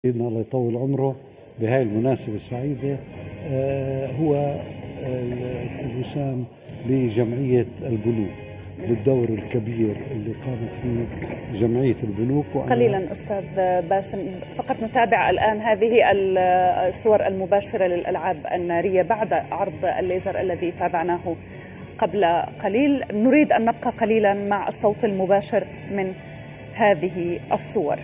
سيدنا الله يطول عمره بهاي المناسبة السعيدة. هو الوسام لجمعية البنوك للدور الكبير اللي قامت فيه جمعية البنوك. قليلا أستاذ باسم، فقط نتابع الآن هذه الصور المباشرة للألعاب النارية بعد عرض الليزر الذي تابعناه قبل قليل. نريد أن نبقى قليلا مع الصوت المباشر من هذه الصور.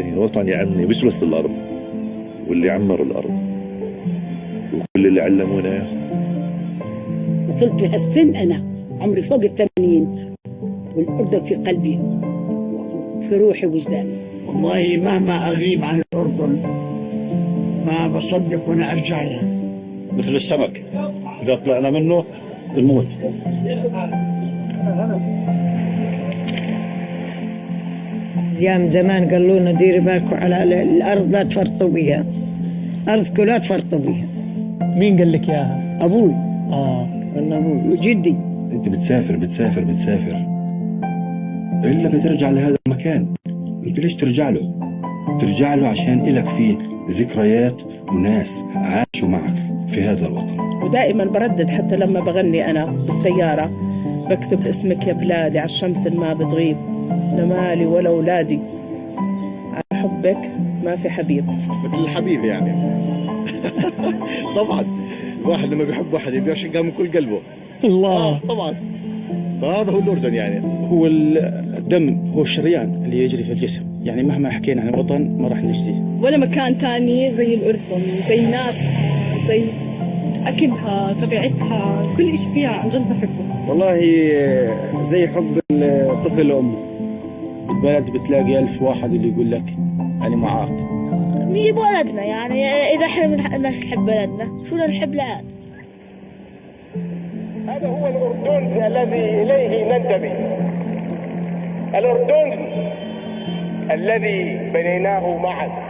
يعني الوطن يا عمي مش بس الأرض، واللي عمروا الأرض وكل اللي علمونا إياه. وصلت بهالسن أنا عمري فوق ال80 والأردن في قلبي في روحي وجداني. والله مهما أغيب عن الأردن ما بصدق وأنا أرجع لها. مثل السمك إذا طلعنا منه بنموت. أيام زمان قالوا لنا ديروا بالكم على الأرض لا تفرطوا بيها، أرضكم لا تفرطوا بيها. مين قال لك إياها؟ أبوي. والله أبوي وجدي. انت بتسافر الا بترجع لهذا المكان. انت ليش ترجع له؟ ترجع له عشان إلك فيه ذكريات وناس عاشوا معك في هذا الوطن. ودائما بردد حتى لما بغني أنا بالسيارة بكتب اسمك يا بلادي على الشمس ما بتغيب، لا مالي ولا أولادي، على حبك ما في حبيب. مثل الحبيب يعني. طبعا الواحد لما بيحب واحد بيعشقها من كل قلبه. الله. طبعا فهذا هو الأردن يعني. هو الدم، هو الشريان اللي يجري في الجسم، يعني مهما حكينا عن الوطن ما راح نجزيه. ولا مكان تاني زي الأردن، زي ناسها، زي أكلها، طبيعتها، كل إشي فيها عن جد بحبه. والله زي حب الطفل لأمه. البلد بتلاقي 1000 واحد اللي يقول لك أنا معاك. هي بلدنا يعني، إذا إحنا بنحب بلدنا شو نحب العاد. هذا هو الأردن الذي إليه ننتمي، الأردن الذي بنيناه معا.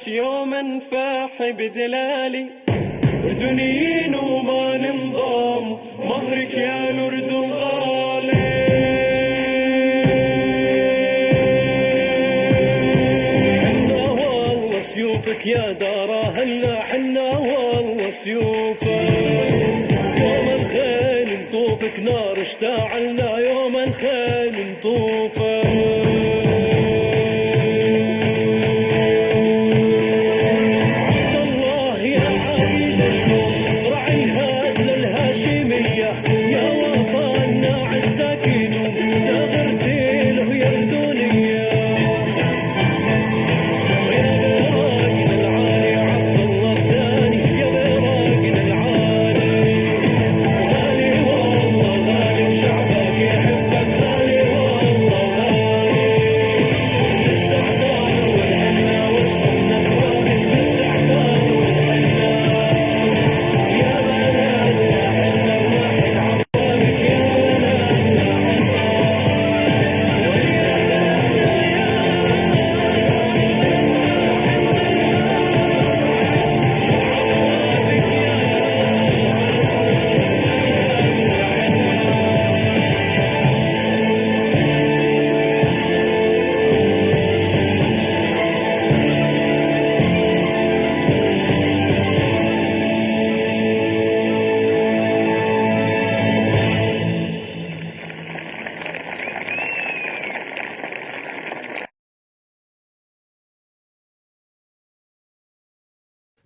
يوما فاح بدلالي أردنيين وما ننضم مهرك يا الأردن غالي. حنا والله سيوفك يا دارا هلا حنا والله سيوفك يوم الخيل نطوفك نار اشتعلنا يوم الخيل نطوفك.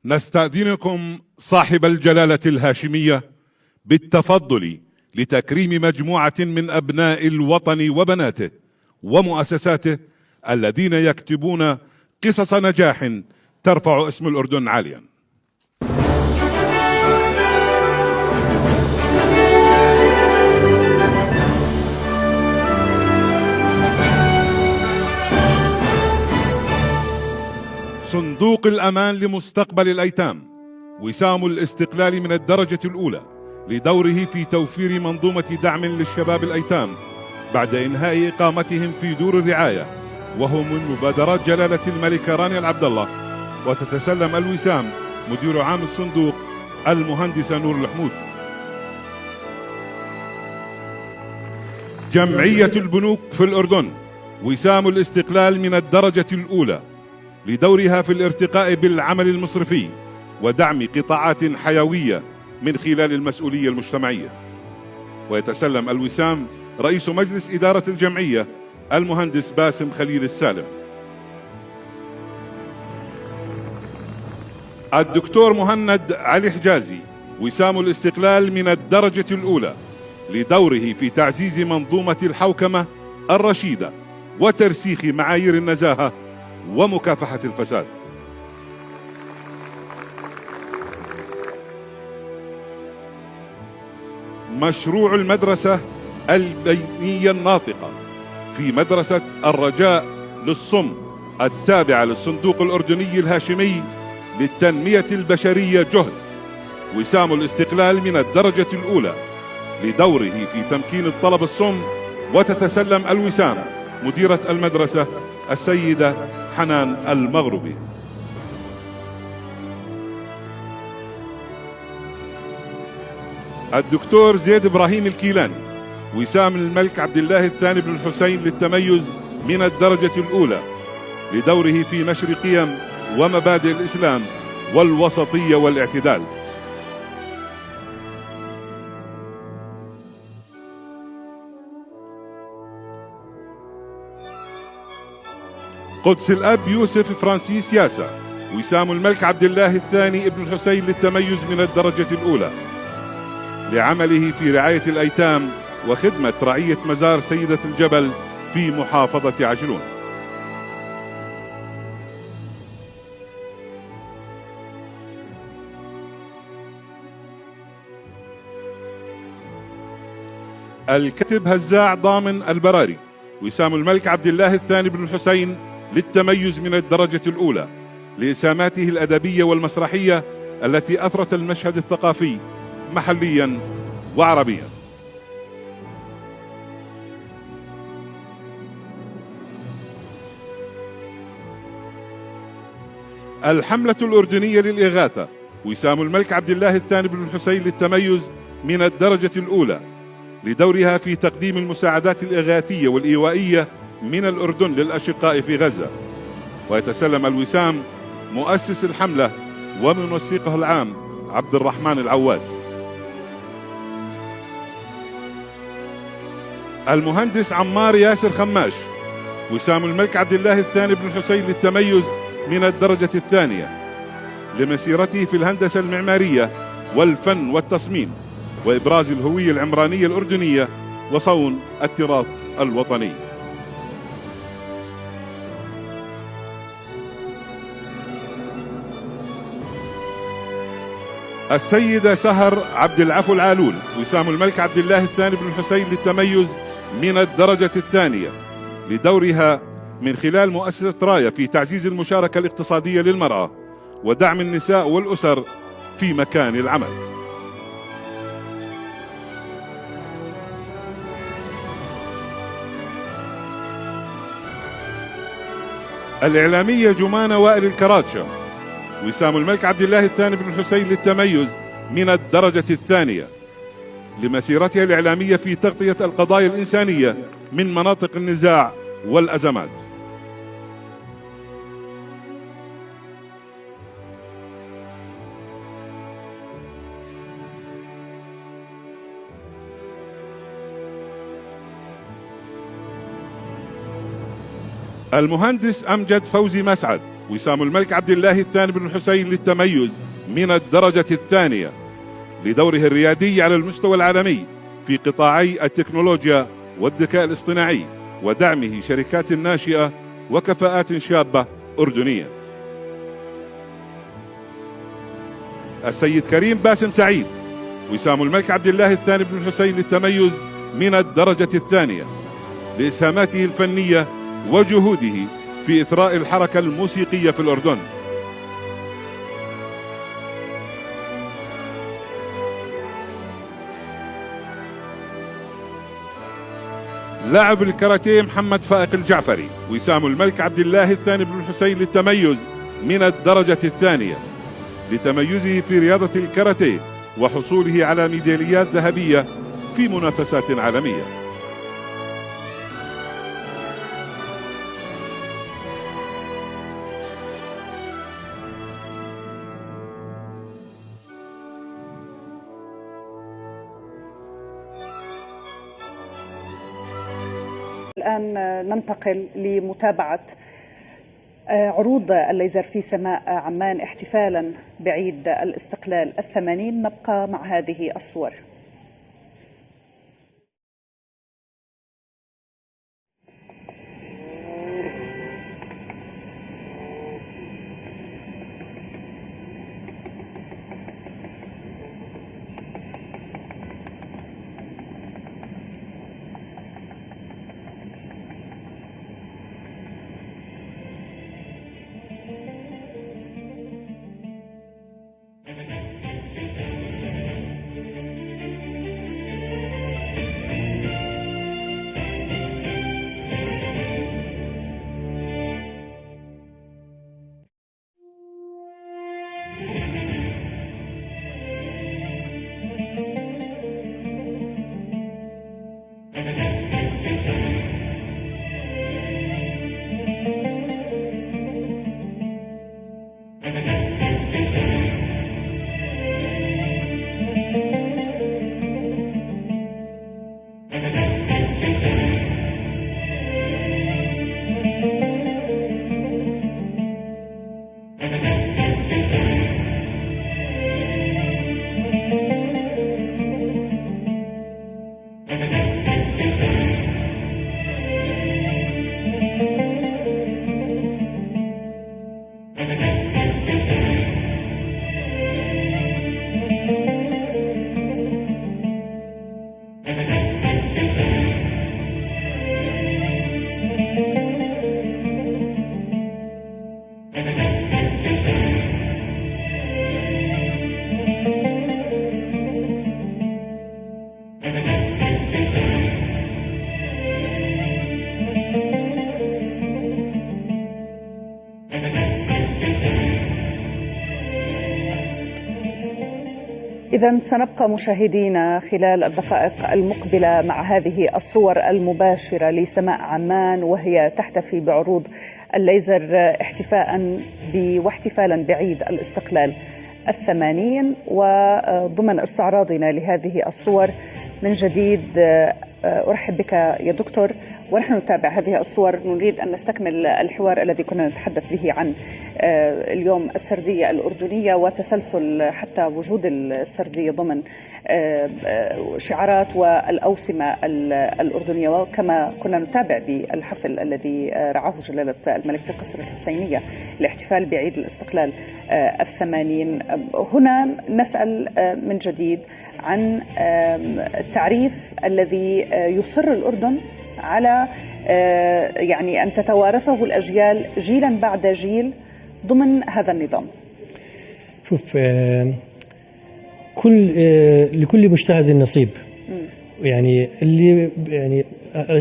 نستأذنكم صاحب الجلالة الهاشمية بالتفضل لتكريم مجموعة من أبناء الوطن وبناته ومؤسساته الذين يكتبون قصص نجاح ترفع اسم الأردن عاليا. صندوق الأمان لمستقبل الأيتام وسام الاستقلال من الدرجة الأولى لدوره في توفير منظومة دعم للشباب الأيتام بعد إنهاء إقامتهم في دور الرعاية، وهو من مبادرات جلالة الملكة رانيا العبد الله. وتتسلم الوسام مدير عام الصندوق المهندسة نور الحمود. جمعية البنوك في الأردن وسام الاستقلال من الدرجة الأولى لدورها في الارتقاء بالعمل المصرفي ودعم قطاعات حيوية من خلال المسؤولية المجتمعية. ويتسلم الوسام رئيس مجلس إدارة الجمعية المهندس باسم خليل السالم. الدكتور مهند علي حجازي وسام الاستقلال من الدرجة الأولى لدوره في تعزيز منظومة الحوكمة الرشيدة وترسيخ معايير النزاهة ومكافحة الفساد. مشروع المدرسة البينية الناطقة في مدرسة الرجاء للصم التابعة للصندوق الأردني الهاشمي للتنمية البشرية جهد وسام الاستقلال من الدرجة الأولى لدوره في تمكين الطلب الصم. وتتسلم الوسام مديرة المدرسة السيدة حنان المغربي. الدكتور زيد إبراهيم الكيلاني وسام الملك عبد الله الثاني بن الحسين للتميز من الدرجة الأولى لدوره في نشر قيم ومبادئ الإسلام والوسطية والاعتدال. قدس الأب يوسف فرانسيس ياسا وسام الملك عبد الله الثاني ابن الحسين للتميز من الدرجة الأولى لعمله في رعاية الأيتام وخدمة رعية مزار سيدة الجبل في محافظة عجلون. الكاتب هزاع ضامن البراري وسام الملك عبد الله الثاني بن الحسين للتميز من الدرجة الأولى لإسهاماته الأدبية والمسرحية التي أثرت المشهد الثقافي محليا وعربيا. الحملة الأردنية للإغاثة وسام الملك عبد الله الثاني بن الحسين للتميز من الدرجة الأولى لدورها في تقديم المساعدات الإغاثية والإيوائية من الأردن للأشقاء في غزة. ويتسلم الوسام مؤسس الحملة ومنسقه العام عبد الرحمن العواد. المهندس عمار ياسر خماش وسام الملك عبد الله الثاني بن الحسين للتميز من الدرجة الثانية لمسيرته في الهندسة المعمارية والفن والتصميم وإبراز الهوية العمرانية الأردنية وصون التراث الوطني. السيدة سهر عبد العفو العالول وسام الملك عبد الله الثاني بن الحسين للتميز من الدرجة الثانية لدورها من خلال مؤسسة راية في تعزيز المشاركة الاقتصادية للمرأة ودعم النساء والأسر في مكان العمل. الإعلامية جمانة وائل الكراتشة وسام الملك عبد الله الثاني بن الحسين للتميز من الدرجة الثانية لمسيرتها الإعلامية في تغطية القضايا الإنسانية من مناطق النزاع والأزمات. المهندس أمجد فوزي مسعد وسام الملك عبد الله الثاني بن الحسين للتميز من الدرجة الثانية لدوره الريادي على المستوى العالمي في قطاعي التكنولوجيا والذكاء الاصطناعي ودعمه شركات ناشئة وكفاءات شابة أردنية. السيد كريم باسم سعيد وسام الملك عبد الله الثاني بن الحسين للتميز من الدرجة الثانية لإسهاماته الفنية وجهوده في إثراء الحركة الموسيقية في الأردن. لاعب الكاراتيه محمد فائق الجعفري وسام الملك عبد الله الثاني بن الحسين للتميز من الدرجة الثانية لتميزه في رياضة الكاراتيه وحصوله على ميداليات ذهبية في منافسات عالمية. الآن ننتقل لمتابعة عروض الليزر في سماء عمان احتفالا بعيد الاستقلال 80. نبقى مع هذه الصور. إذا سنبقى مشاهدينا خلال الدقائق المقبلة مع هذه الصور المباشرة لسماء عمان وهي تحتفي بعروض الليزر احتفاء واحتفالا بعيد الاستقلال 80. وضمن استعراضنا لهذه الصور من جديد أرحب بك يا دكتور. ونحن نتابع هذه الصور نريد أن نستكمل الحوار الذي كنا نتحدث به عن اليوم السردية الأردنية وتسلسل حتى وجود السردية ضمن شعارات والأوسمة الأردنية، وكما كنا نتابع بالحفل الذي رعاه جلالة الملك في قصر الحسينية لاحتفال بعيد الاستقلال 80. هنا نسأل من جديد عن التعريف الذي يصر الأردن على يعني أن تتوارثه الأجيال جيلا بعد جيل ضمن هذا النظام. شوف، لكل مجتهد نصيب. يعني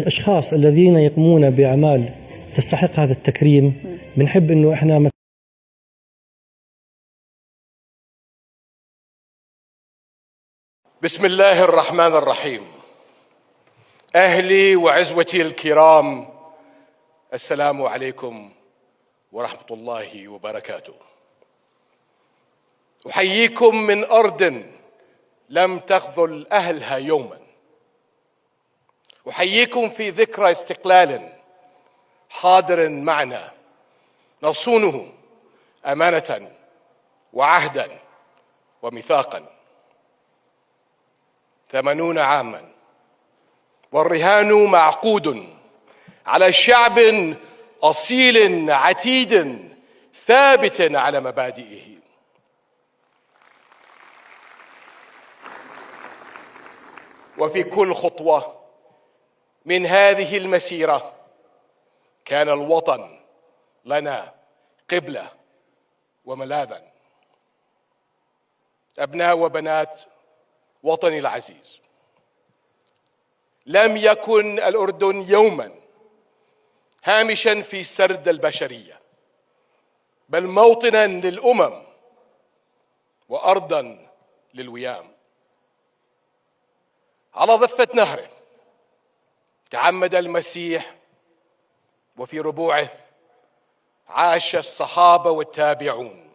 أشخاص الذين يقومون بأعمال تستحق هذا التكريم بنحب إنه إحنا بسم الله الرحمن الرحيم. أهلي وعزوتي الكرام، السلام عليكم ورحمة الله وبركاته. أحييكم من أرض لم تخذل أهلها يوما. أحييكم في ذكرى استقلال حاضر معنا نصونه أمانة وعهدا وميثاقا. 80 عاما والرهان معقود على شعب أصيل عتيد ثابت على مبادئه. وفي كل خطوة من هذه المسيرة كان الوطن لنا قبلة وملاذا. أبناء وبنات وطني العزيز، لم يكن الأردن يوما هامشا في سرد البشرية، بل موطنا للأمم وأرضا للويام. على ضفة نهره تعمد المسيح، وفي ربوعه عاش الصحابة والتابعون،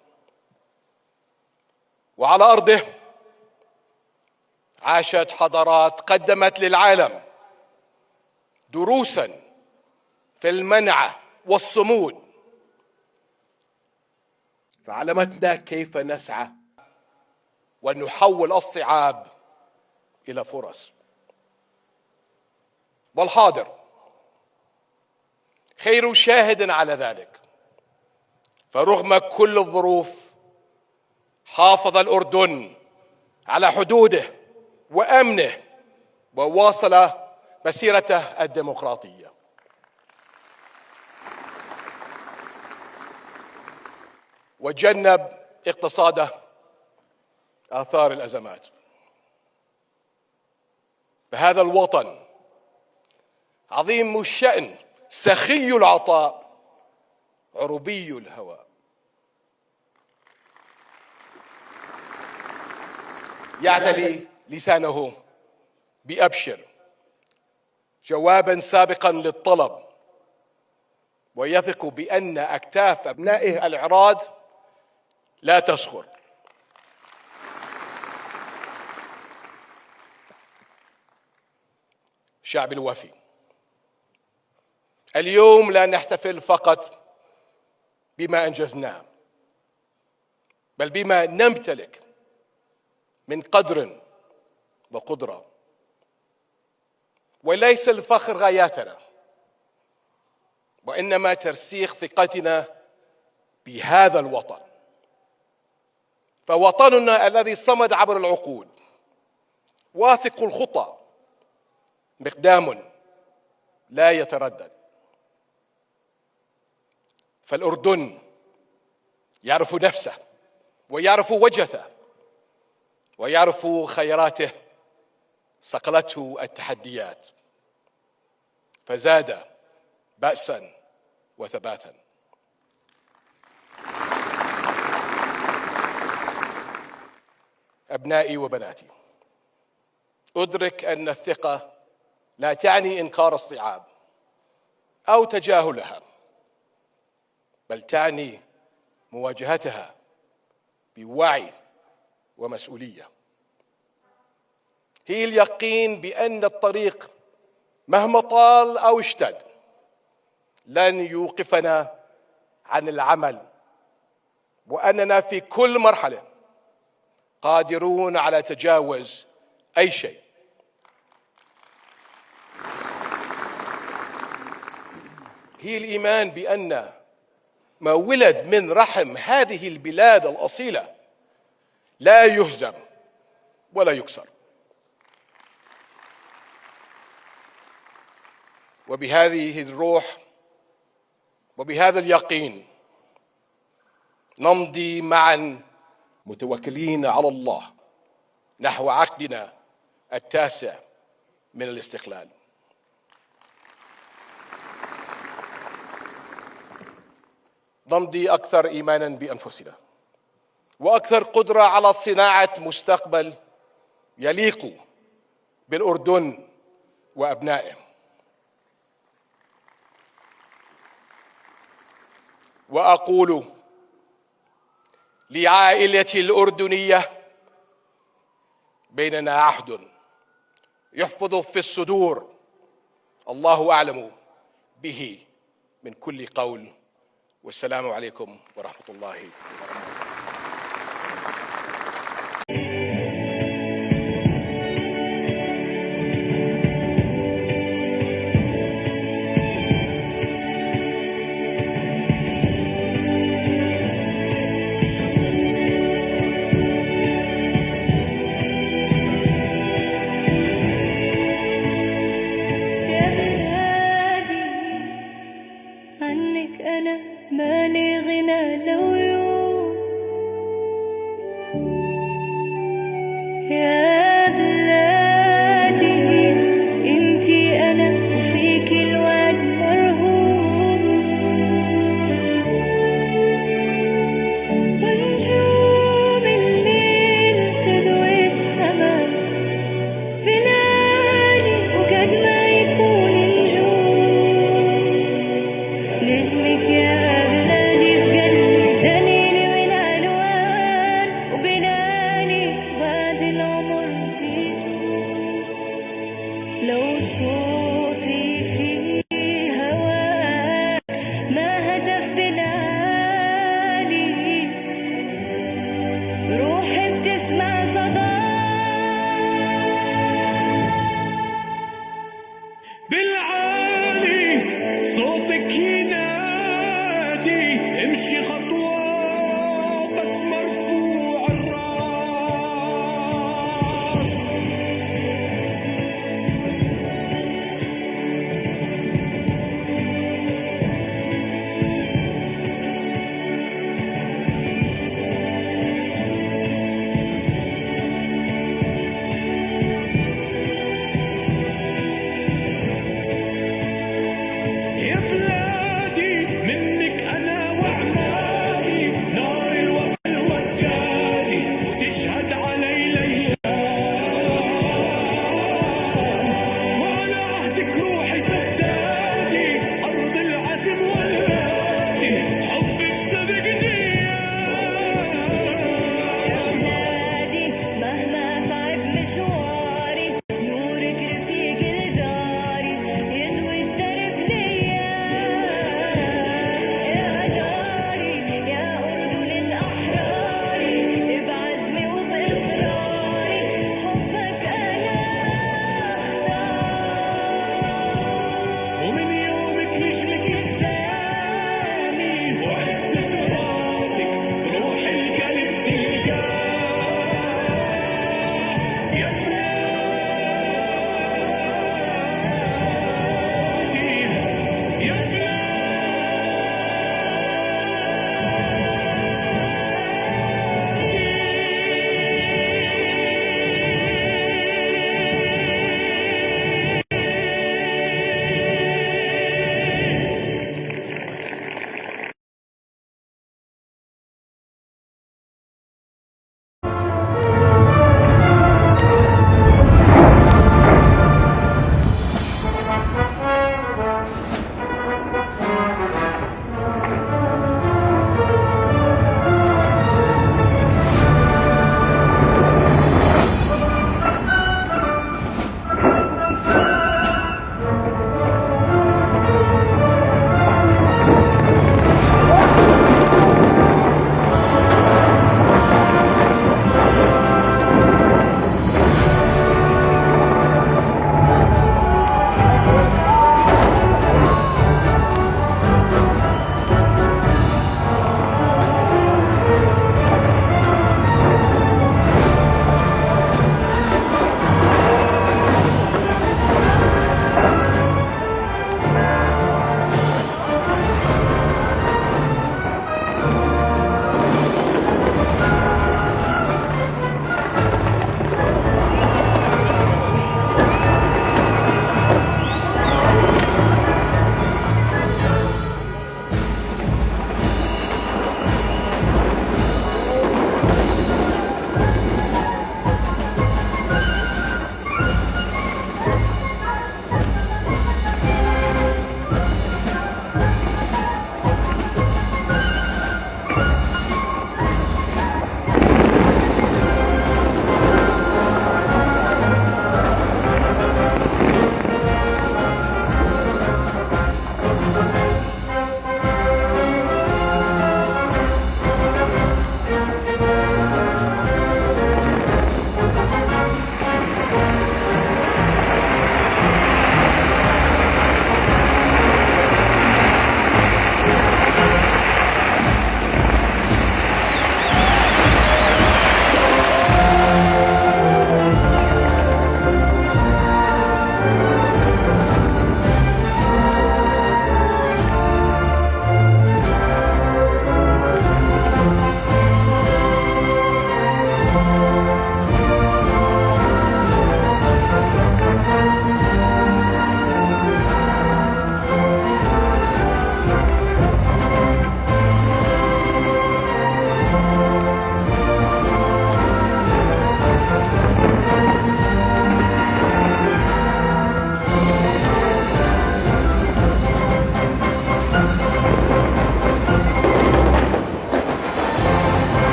وعلى أرضه عاشت حضارات قدمت للعالم دروسا في المنعة والصمود، فعلمتنا كيف نسعى ونحول الصعاب إلى فرص. والحاضر خير شاهد على ذلك، فرغم كل الظروف حافظ الأردن على حدوده وأمنه وواصل مسيرته الديمقراطية. وجنب اقتصاده آثار الأزمات. فهذا الوطن عظيم الشأن، سخي العطاء، عربي الهوى. يعتلي لسانه بأبشر جوابا سابقا للطلب، ويثق بأن أكتاف أبنائه العراض لا تصغر. شعب الوفي، اليوم لا نحتفل فقط بما أنجزناه، بل بما نمتلك من قدر وقدرة. وليس الفخر غاياتنا، وإنما ترسيخ ثقتنا بهذا الوطن. فوطننا الذي صمد عبر العقود واثق الخطى، مقدام لا يتردد. فالأردن يعرف نفسه ويعرف وجهته ويعرف خيراته، صقلته التحديات فزاد بأسا وثباتا. أبنائي وبناتي، أدرك أن الثقة لا تعني إنكار الصعاب أو تجاهلها، بل تعني مواجهتها بوعي ومسؤولية. هي اليقين بأن الطريق مهما طال أو اشتد لن يوقفنا عن العمل، وأننا في كل مرحلة قادرون على تجاوز أي شيء. هي الإيمان بأن ما ولد من رحم هذه البلاد الأصيلة لا يهزم ولا يكسر. وبهذه الروح وبهذا اليقين نمضي معا متوكلين على الله نحو عقدنا التاسع من الاستقلال. نمضي أكثر إيمانا بأنفسنا وأكثر قدرة على صناعة مستقبل يليق بالأردن وأبنائه. وأقول لعائلتي الأردنية: بيننا عهد يحفظ في الصدور الله أعلم به من كل قول. والسلام عليكم ورحمة الله وبركاته. عنك أنا مالي غنى لو يوم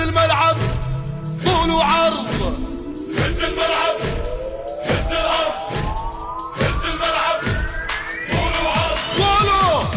الملعب طول وعرض، هز الملعب، هز الأرض، هز الملعب طول وعرض. قولوا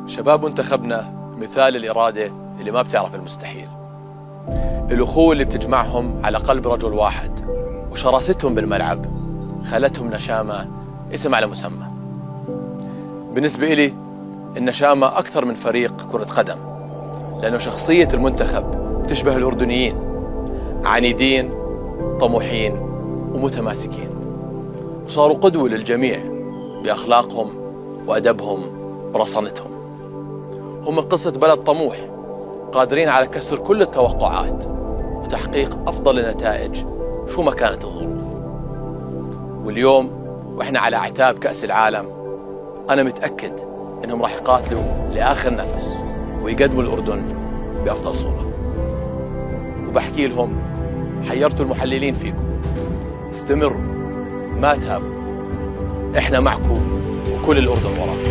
شباب منتخبنا مثال الإرادة اللي ما بتعرف المستحيل، الأخوة اللي بتجمعهم على قلب رجل واحد، وشراستهم بالملعب خلتهم نشامة اسم على مسمى. بالنسبة إلي النشامة أكثر من فريق كرة قدم، لأنه شخصية المنتخب تشبه الأردنيين، عنيدين طموحين ومتماسكين، وصاروا قدوة للجميع بأخلاقهم وأدبهم ورصانتهم. هم قصة بلد طموح قادرين على كسر كل التوقعات وتحقيق أفضل النتائج شو ما كانت الظروف. واليوم وإحنا على أعتاب كأس العالم أنا متأكد إنهم راح يقاتلوا لآخر نفس ويقدموا الأردن بأفضل صورة. وبحكي لهم حيرتوا المحللين فيكم، استمروا ما تهابوا، إحنا معكم وكل الأردن وراكم.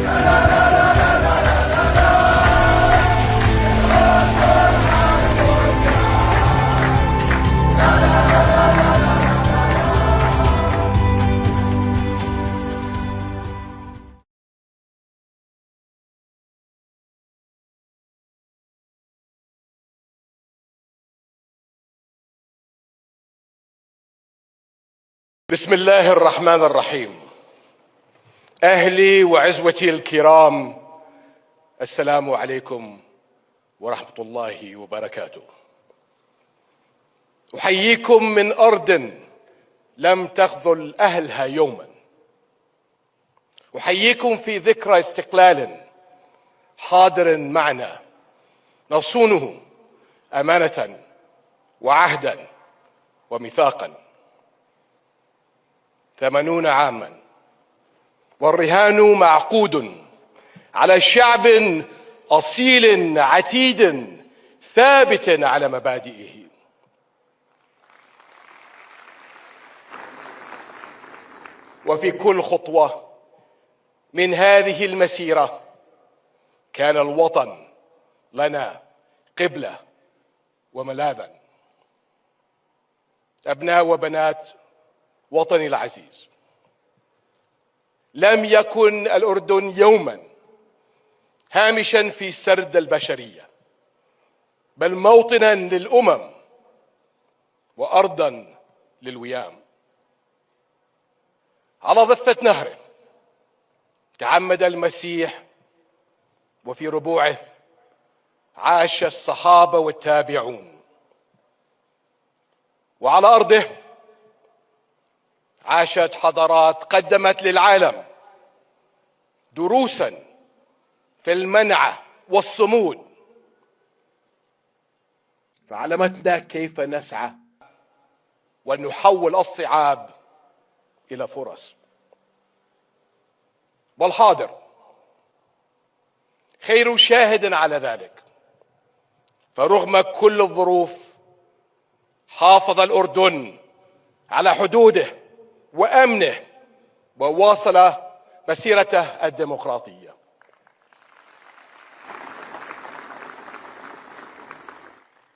بسم الله الرحمن الرحيم. أهلي وعزوتي الكرام، السلام عليكم ورحمة الله وبركاته. أحييكم من أرض لم تخذل أهلها يوما. أحييكم في ذكرى استقلال حاضر معنا نصونه أمانة وعهدا وميثاقا. 80 عاما والرهان معقود على شعب أصيل عتيد ثابت على مبادئه. وفي كل خطوة من هذه المسيرة كان الوطن لنا قبلة وملاذا. أبناء وبنات وطني العزيز، لم يكن الأردن يوما هامشا في سرد البشرية، بل موطنا للأمم وأرضا للويام. على ضفة نهره تعمد المسيح، وفي ربوعه عاش الصحابة والتابعون، وعلى أرضه عاشت حضارات قدمت للعالم دروسا في المنعة والصمود، فعلمتنا كيف نسعى ونحول الصعاب إلى فرص. والحاضر خير شاهد على ذلك، فرغم كل الظروف حافظ الأردن على حدوده وأمنه وواصل مسيرته الديمقراطية.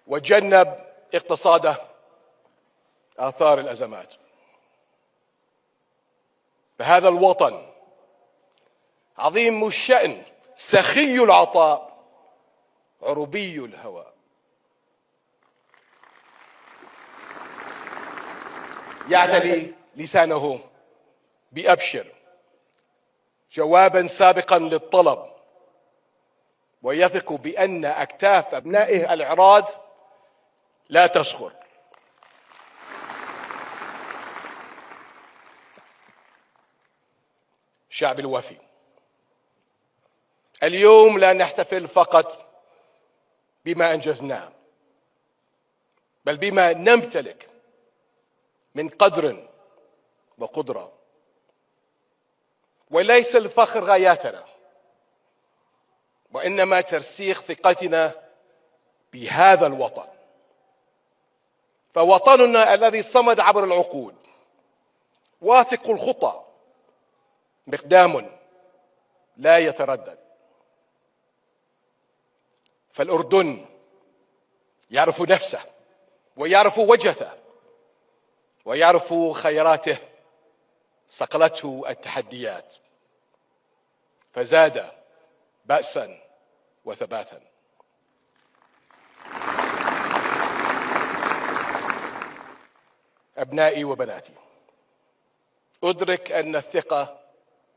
وجنب اقتصاده آثار الأزمات. فهذا الوطن عظيم الشأن، سخي العطاء، عربي الهوى، يعتلي لسانه بأبشر جوابا سابقا للطلب، ويثق بأن أكتاف أبنائه العراض لا تصغر. الشعب الوفي اليوم لا نحتفل فقط بما أنجزناه، بل بما نمتلك من قدر وقدرة. وليس الفخر غاياتنا، وإنما ترسيخ ثقتنا بهذا الوطن، فوطننا الذي صمد عبر العقود واثق الخطى، مقدام لا يتردد. فالأردن يعرف نفسه ويعرف وجهته ويعرف خيراته، صقلته التحديات فزاد بأسا وثباتا. أبنائي وبناتي، أدرك أن الثقة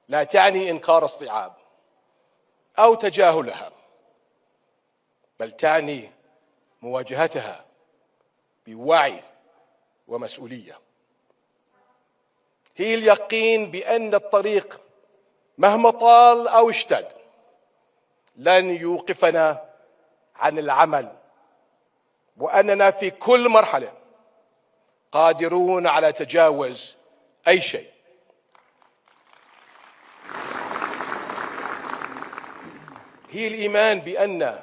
لا تعني إنكار الصعاب أو تجاهلها، بل تعني مواجهتها بوعي ومسؤولية. هي اليقين بأن الطريق مهما طال أو اشتد لن يوقفنا عن العمل، وأننا في كل مرحلة قادرون على تجاوز أي شيء. هي الإيمان بأن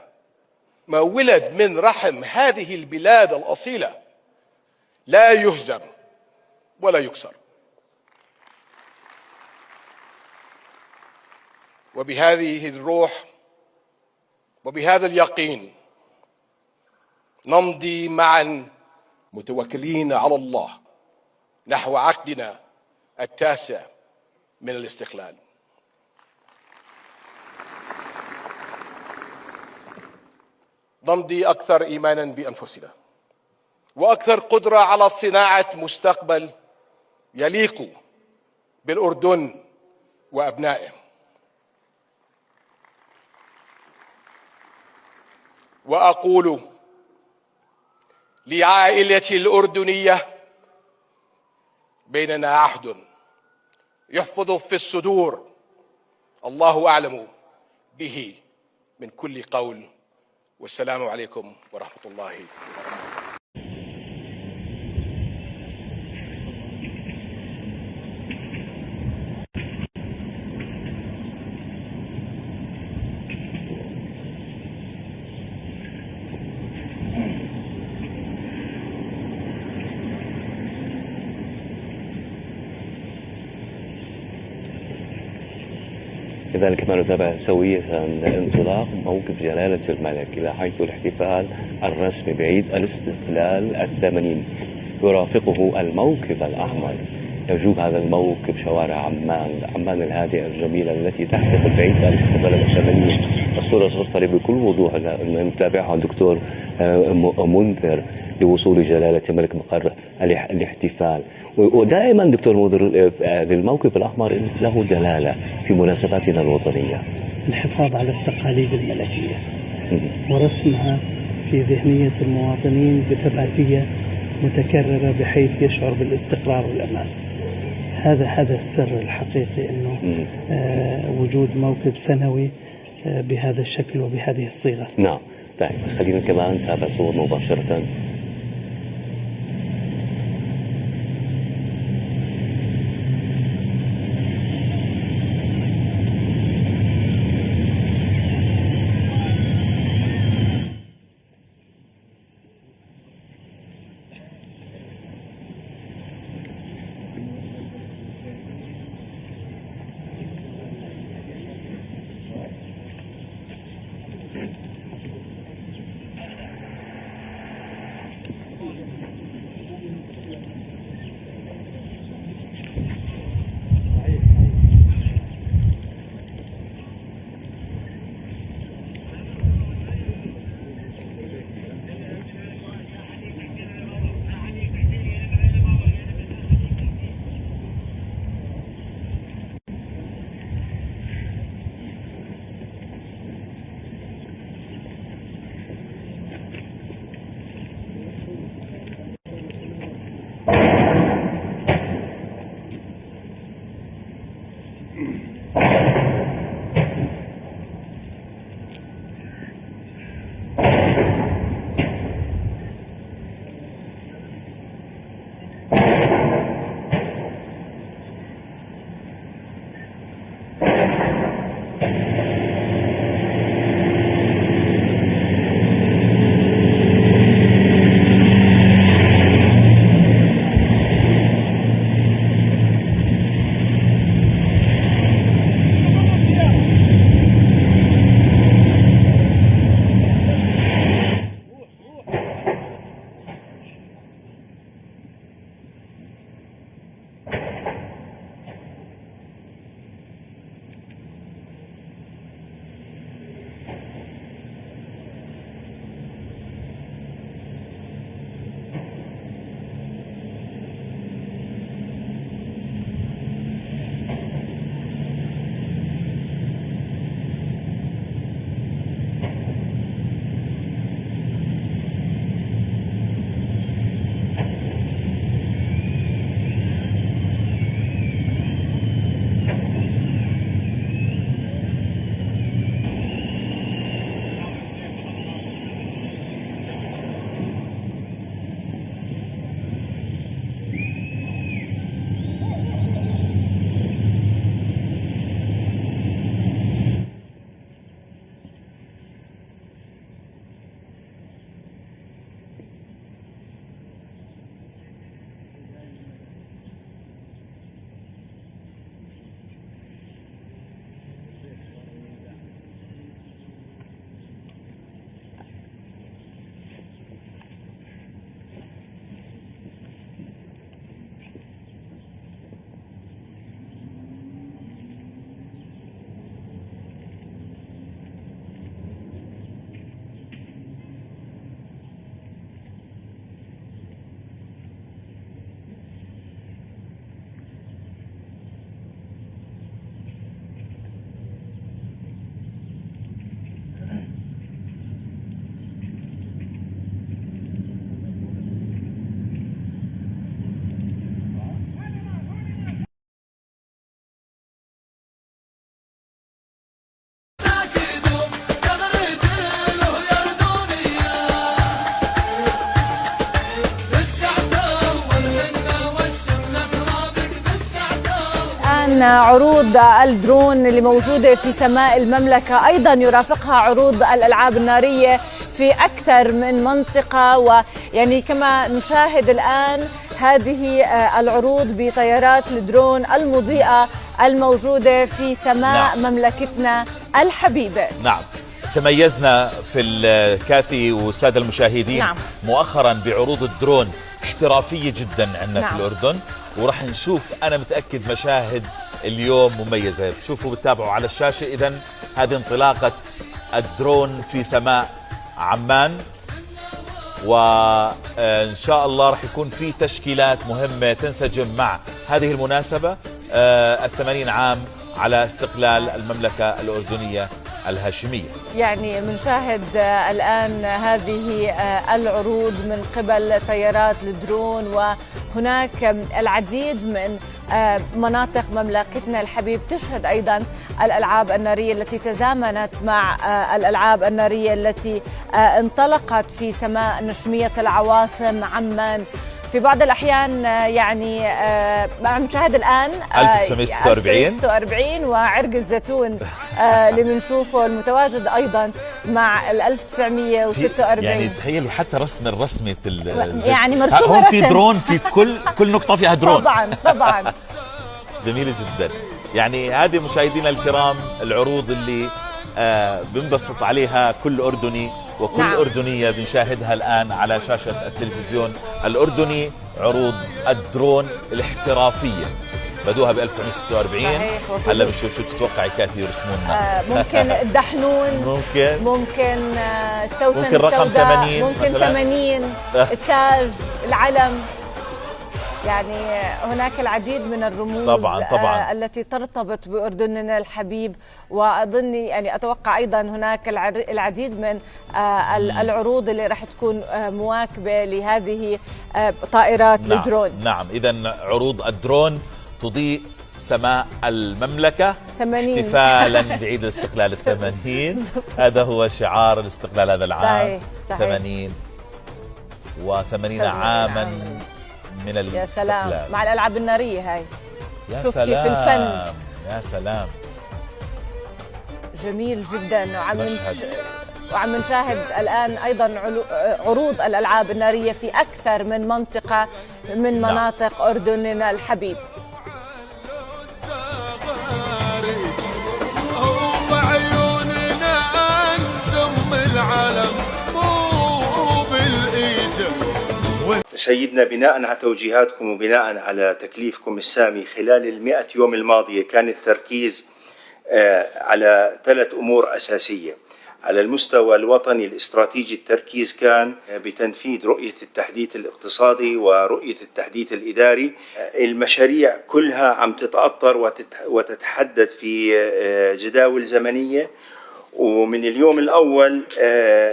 ما ولد من رحم هذه البلاد الأصيلة لا يهزم ولا يكسر. وبهذه الروح وبهذا اليقين نمضي معا متوكلين على الله نحو عقدنا التاسع من الاستقلال. نمضي أكثر إيمانا بأنفسنا وأكثر قدرة على صناعة مستقبل يليق بالأردن وأبنائه. وأقول لعائلتي الأردنية: بيننا عهد يحفظ في الصدور، الله أعلم به من كل قول. والسلام عليكم ورحمة الله وبركاته. كذلك ما نتابع سوية انطلاق موكب جلالة الملك إلى حيث الاحتفال الرسمي بعيد الاستقلال 80 يرافقه الموكب الأحمر. يجوب هذا الموكب شوارع عمان الهادئة الجميلة التي تحتفل بعيد الاستقلال 80. الصورة ترتبط بكل وضوح نتابعها الدكتور منذر لوصول جلالة الملك مقر الاحتفال. ودائما دكتور منذر للموكب الأحمر له دلالة في مناسباتنا الوطنية، الحفاظ على التقاليد الملكية ورسمها في ذهنية المواطنين بثباتية متكررة بحيث يشعر بالاستقرار والأمان. هذا السر الحقيقي، أنه وجود موكب سنوي بهذا الشكل وبهذه الصيغة. نعم. طيب خلينا كمان نتابع صور مباشرة. عروض الدرون اللي موجودة في سماء المملكة أيضا يرافقها عروض الألعاب النارية في أكثر من منطقة، ويعني كما نشاهد الآن هذه العروض بطيارات الدرون المضيئة الموجودة في سماء مملكتنا الحبيبة. نعم، تميزنا في الكاثي والسادة المشاهدين مؤخرا بعروض الدرون احترافية جدا عندنا في الأردن، ورح نشوف أنا متأكد مشاهد اليوم مميزة. بتشوفوا بتتابعوا على الشاشة. إذن هذه انطلاقة الدرون في سماء عمان، وإن شاء الله رح يكون في تشكيلات مهمة تنسجم مع هذه المناسبة 80 عام على استقلال المملكة الأردنية الهاشمية. يعني بنشاهد الآن هذه العروض من قبل طيارات الدرون، وهناك العديد من مناطق مملكتنا الحبيب تشهد أيضا الألعاب النارية التي تزامنت مع الألعاب النارية التي انطلقت في سماء نجمية العواصم عمان. في بعض الأحيان يعني عم نشاهد الآن 1946 وعرق الزيتون اللي بنشوفه المتواجد أيضا مع 1946. يعني تخيلي حتى الرسمة يعني مرسومة هون في درون، في كل نقطة فيها درون. طبعا جميلة جدا. يعني هذه مشاهدينا الكرام العروض اللي بنبسط عليها كل أردني وكل أردنية بنشاهدها الآن على شاشة التلفزيون الأردني، عروض الدرون الاحترافية بدوها ب 1946. هلا بنشوف شو تتوقعي كاثي يرسمونا. ممكن الدحنون، ممكن السوسن السوداء، ممكن 80 التاج، العلم. يعني هناك العديد من الرموز طبعاً. التي ترتبط بأردننا الحبيب، وأظن يعني أتوقع أيضا هناك العديد من العروض اللي راح تكون مواكبة لهذه طائرات الدرون. نعم، إذن عروض الدرون تضيء سماء المملكة 80 احتفالا بعيد الاستقلال 80. هذا هو شعار الاستقلال هذا العام. صحيح. 80 و80 عاما من الاستقلال. يا سلام، مع الألعاب النارية هاي. يا شوف سلام كيف الفن. يا سلام، جميل جدا. وعم نشاهد الآن أيضا عروض الألعاب النارية في أكثر من منطقة من مناطق أردننا الحبيب. سيدنا بناء على توجيهاتكم وبناء على تكليفكم السامي خلال 100 يوم الماضية كان التركيز على 3 أمور أساسية. على المستوى الوطني الاستراتيجي التركيز كان بتنفيذ رؤية التحديث الاقتصادي ورؤية التحديث الإداري. المشاريع كلها عم تتأطر وتتحدد في جداول زمنية، ومن اليوم الأول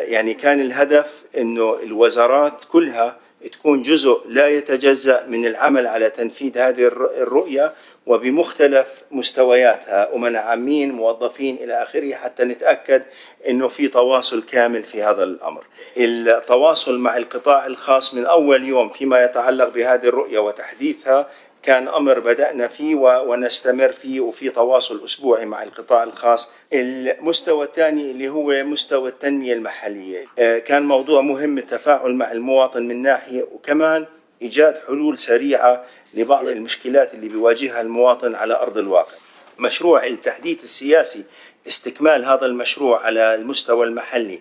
يعني كان الهدف أنه الوزارات كلها تكون جزء لا يتجزأ من العمل على تنفيذ هذه الرؤية وبمختلف مستوياتها، أمناء عامين، موظفين إلى آخره، حتى نتأكد أنه في تواصل كامل في هذا الأمر. التواصل مع القطاع الخاص من أول يوم فيما يتعلق بهذه الرؤية وتحديثها كان أمر بدأنا فيه ونستمر فيه، وفي تواصل أسبوعي مع القطاع الخاص. المستوى الثاني اللي هو مستوى التنمية المحلية، كان موضوع مهم التفاعل مع المواطن من ناحية، وكمان إيجاد حلول سريعة لبعض المشكلات اللي بيواجهها المواطن على أرض الواقع. مشروع التحديث السياسي استكمال هذا المشروع على المستوى المحلي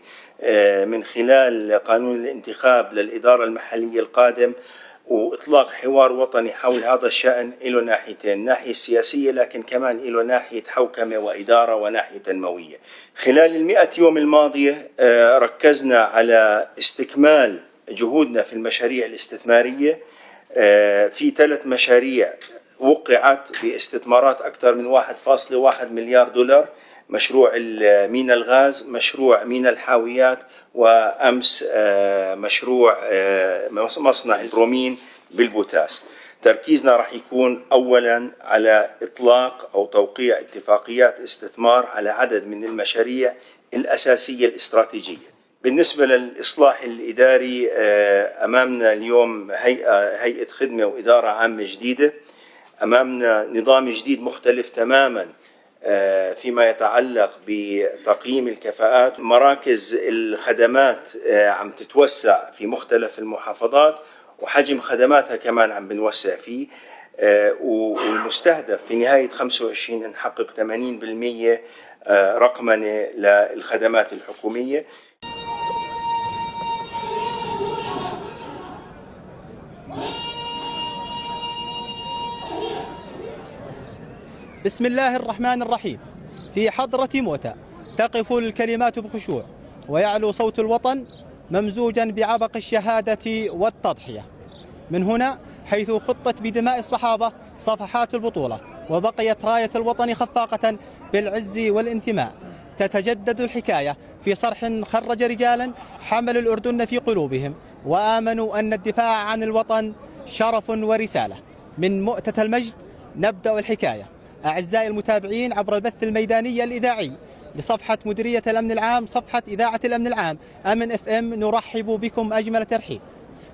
من خلال قانون الانتخاب للإدارة المحلية القادم، وإطلاق حوار وطني حول هذا الشأن له ناحيتين، ناحية السياسية لكن كمان له ناحية حوكمة وإدارة وناحية تنموية. خلال 100 يوم الماضية ركزنا على استكمال جهودنا في المشاريع الاستثمارية. في 3 مشاريع وقعت باستثمارات أكثر من 1.1 مليار دولار، مشروع مينا الغاز، مشروع مينا الحاويات، وأمس مشروع مصنع البرومين بالبوتاس. تركيزنا راح يكون أولا على إطلاق أو توقيع اتفاقيات استثمار على عدد من المشاريع الأساسية الاستراتيجية. بالنسبة للإصلاح الإداري أمامنا اليوم هيئة خدمة وإدارة عامة جديدة، أمامنا نظام جديد مختلف تماما فيما يتعلق بتقييم الكفاءات. مراكز الخدمات عم تتوسع في مختلف المحافظات، وحجم خدماتها كمان عم بنوسع فيه، والمستهدف في نهاية 25 نحقق 80% رقمنة للخدمات الحكومية. بسم الله الرحمن الرحيم. في حضرة موتى تقف الكلمات بخشوع ويعلو صوت الوطن ممزوجا بعبق الشهادة والتضحية. من هنا حيث خطت بدماء الصحابة صفحات البطولة، وبقيت راية الوطن خفاقة بالعز والانتماء. تتجدد الحكاية في صرح خرج رجالا حملوا الأردن في قلوبهم وآمنوا أن الدفاع عن الوطن شرف ورسالة. من مؤتة المجد نبدأ الحكاية. أعزائي المتابعين عبر البث الميداني الإذاعي لصفحة مديرية الأمن العام، صفحة إذاعة الأمن العام أمن FM، نرحب بكم أجمل ترحيب.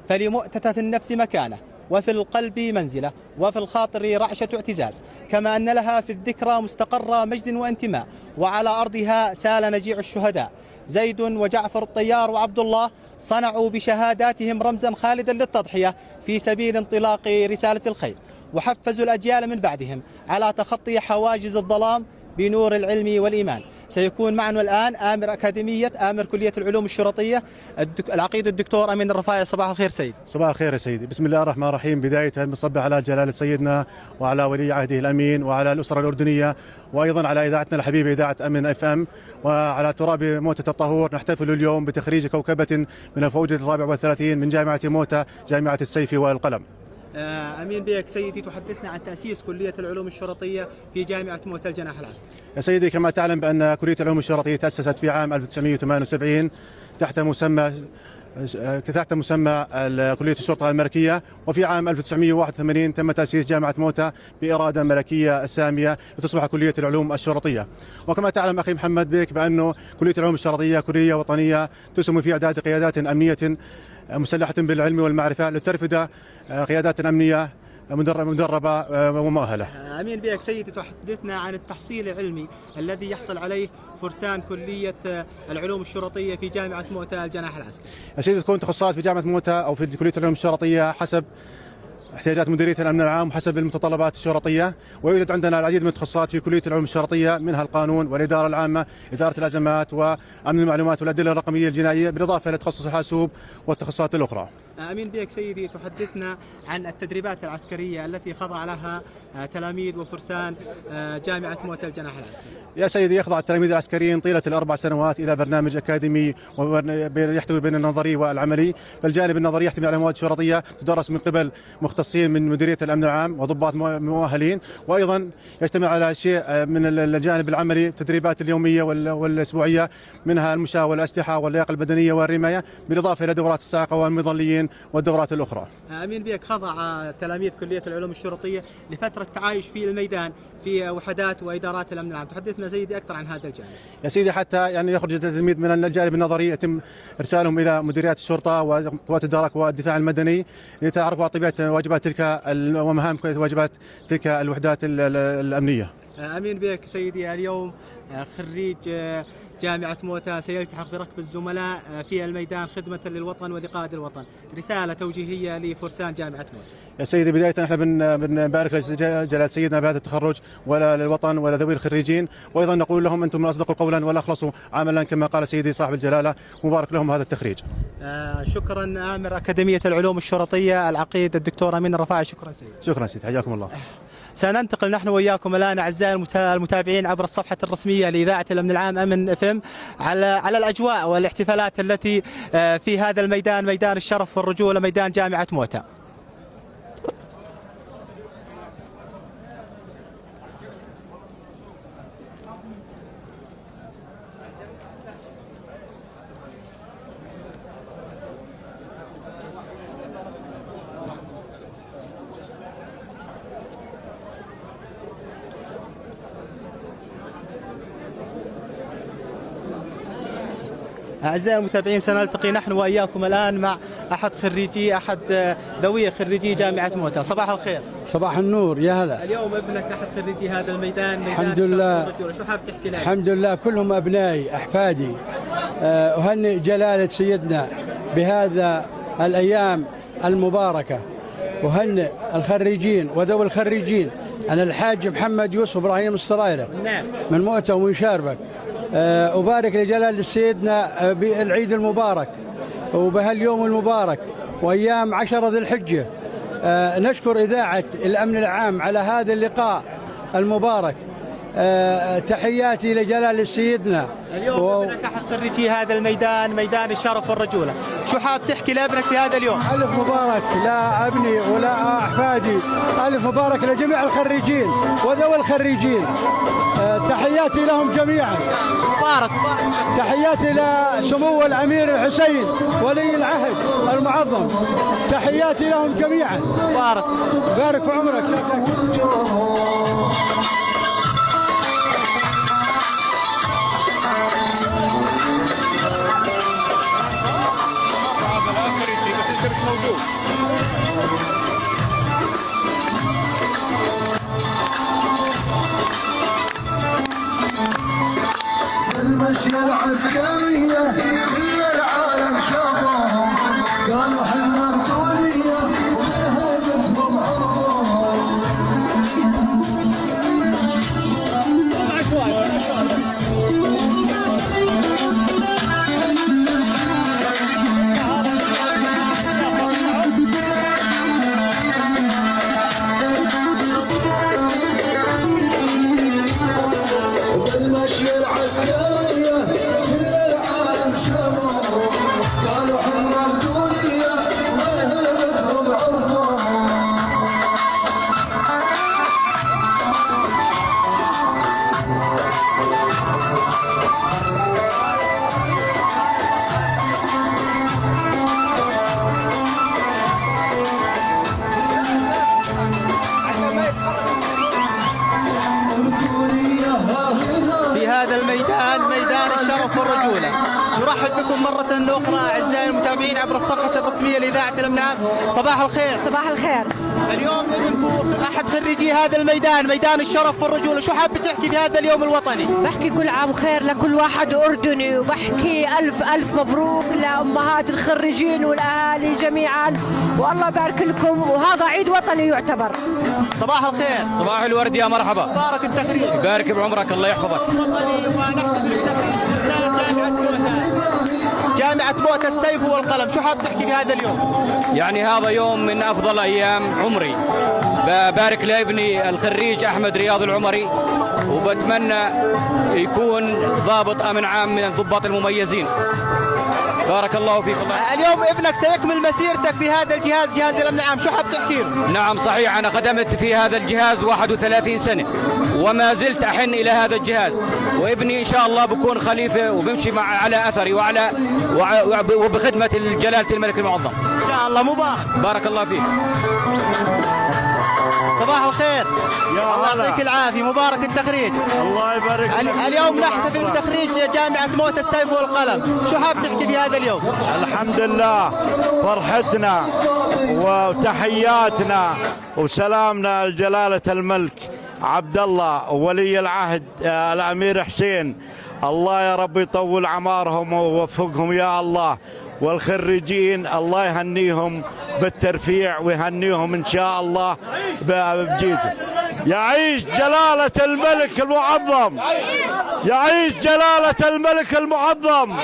فلمؤتة في النفس مكانة، وفي القلب منزلة، وفي الخاطر رعشة اعتزاز، كما أن لها في الذكرى مستقر مجد وانتماء، وعلى أرضها سال نجيع الشهداء. زيد وجعفر الطيار وعبد الله صنعوا بشهاداتهم رمزا خالدا للتضحية في سبيل انطلاق رسالة الخير، وحفزوا الأجيال من بعدهم على تخطي حواجز الظلام بنور العلم والإيمان. سيكون معنا الآن آمر أكاديمية آمر كلية العلوم الشرطية العقيد الدكتور أمين الرفاعي. صباح الخير سيد. صباح الخير يا سيدي. بسم الله الرحمن الرحيم. بداية نصبح على جلالة سيدنا وعلى ولي عهده الأمين وعلى الأسرة الأردنية، وأيضا على إذاعتنا الحبيبة إذاعة أمن FM، وعلى تراب موتة الطهور. نحتفل اليوم بتخريج كوكبة من الفوج 34 من جامعة موتة، جامعة السيف والقلم. أمين بك سيدي، تحدثنا عن تأسيس كلية العلوم الشرطية في جامعة موتى الجناح العسكري. يا سيدي، كما تعلم بأن كلية العلوم الشرطية تأسست في عام 1978 تحت مسمى كلية الشرطة الملكية، وفي عام 1981 تم تأسيس جامعة موتى بإرادة ملكية سامية لتصبح كلية العلوم الشرطية. وكما تعلم أخي محمد بك بأنه كلية العلوم الشرطية كلية وطنية تسهم في إعداد قيادات أمنية مسلحة بالعلم والمعرفة لترفد قيادات أمنية مدربة ومؤهلة. أمين بك سيدي، تحدثنا عن التحصيل العلمي الذي يحصل عليه فرسان كلية العلوم الشرطية في جامعة موتى الجناح العسكري. يا سيدي، تكون تخصصات في جامعة موتى أو في كلية العلوم الشرطية حسب احتياجات مديرية الأمن العام وحسب المتطلبات الشرطية. ويوجد عندنا العديد من التخصصات في كلية العلوم الشرطية، منها القانون والإدارة العامة، إدارة الأزمات وأمن المعلومات والأدلة الرقمية الجنائية، بالإضافة إلى تخصص الحاسوب والتخصصات الأخرى. أمين بيك سيدي، تحدثنا عن التدريبات العسكرية التي خضع لها تلاميذ وفرسان جامعة موتى الجناح العسكري. يا سيدي، يخضع التلاميذ العسكريين طيلة ال4 سنوات إلى برنامج أكاديمي يحتوي بين النظري والعملي. فالجانب النظري يحتوي على مواد شرطية تدرس من قبل مختصين من مديرية الأمن العام وضباط مؤهلين، وأيضا يجتمع على شيء من الجانب العملي التدريبات اليومية والأسبوعية، منها المشاة والأسلحة واللياقة البدنية والرماية، بالإضافة إلى دورات الصاعقة والمظليين والدورات الأخرى. أمين بيك، خضع تلاميذ كلية العلوم الشرطية لفترة تعايش في الميدان في وحدات وإدارات الأمن العام. تحدثنا سيدي أكثر عن هذا الجانب. يا سيدي، حتى يعني يخرج التلميذ من الجانب النظري يتم إرسالهم إلى مديريات الشرطة وقوات الدرك والدفاع المدني ليتعرفوا على طبيعة واجبات تلك ومهام واجبات تلك الوحدات الأمنية. أمين بيك سيدي، اليوم خريج جامعة موتى سيلتحق بركب الزملاء في الميدان خدمة للوطن ولقائد الوطن. رسالة توجيهية لفرسان جامعة موتى. يا سيدي، بداية احنا بنبارك لجلالة سيدنا بهذا التخرج ولا للوطن ولا ذوي الخريجين، وأيضا نقول لهم أنتم من أصدقوا قولا ولا أخلصوا عملا كما قال سيدي صاحب الجلالة. مبارك لهم هذا التخريج. شكرا آمر أكاديمية العلوم الشرطية العقيد الدكتور أمين الرفاعي. شكرا سيدي. شكرا سيدي، حياكم الله. سننتقل نحن وإياكم الآن أعزائي المتابعين عبر الصفحة الرسمية لإذاعة الأمن العام أمن FM على الأجواء والاحتفالات التي في هذا الميدان، ميدان الشرف والرجولة، ميدان جامعة موتى. أعزائي المتابعين، سنلتقي نحن وإياكم الآن مع أحد ذوي خريجي جامعة موتى. صباح الخير. صباح النور، يا هلا. اليوم ابنك أحد خريجي هذا الميدان، الحمد لله. شو حاب تحكي لنا؟ الحمد لله، كلهم أبنائي أحفادي. أهنئ جلالة سيدنا بهذا الأيام المباركة، أهنئ الخريجين وذوي الخريجين. أنا الحاج محمد يوسف إبراهيم السرايرة من موتى ومن شاربك. أبارك لجلالة سيدنا بالعيد المبارك وبهاليوم المبارك وأيام 10 ذي الحجة. نشكر إذاعة الأمن العام على هذا اللقاء المبارك. تحياتي لجلالة سيدنا. اليوم ابنك أحد خريجي هذا الميدان، ميدان الشرف والرجولة. شو حاب تحكي لابنك في هذا اليوم؟ ألف مبارك لا أبني ولا أحفادي، ألف مبارك لجميع الخريجين وذوي الخريجين. تحياتي لهم جميعا. مبارك. تحياتي لسمو الأمير الحسين ولي العهد المعظم، تحياتي لهم جميعا. مبارك. بارك في عمرك. المشية العسكرية في العالم شافوهم، قالوا حنا بطولية ومنهجتهم عرضوهم. المشية العسكرية في العالم شافوهم، قالوا حنا بطولية ومنهجتهم عرضوهم. في هذا الميدان، ميدان الشرف والرجولة. نرحب بكم مرة أخرى أعزائي المتابعين عبر الصفحة الرسمية لإذاعة الأمن العام. صباح الخير. صباح الخير. اليوم ابنكم أحد خريجي هذا الميدان، ميدان الشرف والرجولة. شو حاب تحكي بهذا اليوم الوطني؟ بحكي كل عام خير لكل واحد أردني، وبحكي ألف مبروك لأمهات الخريجين والأهالي جميعا، والله يبارك لكم، وهذا عيد وطني يعتبر. صباح الخير. صباح الورد يا مرحبا. مبارك التخريج. يبارك بعمرك، الله يحفظك. وطني ونحتفل بتخريج فرسان جامعة موتى. جامعة موتى السيف والقلم، شو حاب تحكي بهذا اليوم؟ يعني هذا يوم من أفضل أيام عمري، ببارك لابني الخريج أحمد رياض العمري، وبتمنى يكون ضابط أمن عام من الضباط المميزين. بارك الله فيك. اليوم ابنك سيكمل مسيرتك في هذا الجهاز، جهاز الأمن العام، شو حاب تحكي له؟ نعم صحيح، أنا خدمت في هذا الجهاز 31 سنة وما زلت أحن إلى هذا الجهاز، وابني إن شاء الله بكون خليفة وبمشي على أثري وبخدمة جلالة الملك المعظم إن شاء الله. مبارك. بارك الله فيك. صباح الخير. الله يعطيك العافية، مبارك التخريج. الله يبارك فيك. اليوم نحتفل بتخريج جامعة موتى السيف والقلم، شو حاب تحكي بهذا اليوم؟ الحمد لله، فرحتنا وتحياتنا وسلامنا لجلالة الملك عبد الله وولي العهد الأمير حسين، الله يا رب يطول عمارهم ووفقهم يا الله، والخريجين الله يهنيهم بالترفيع ويهنيهم إن شاء الله بجيزة. يعيش جلالة الملك المعظم، يعيش جلالة الملك المعظم،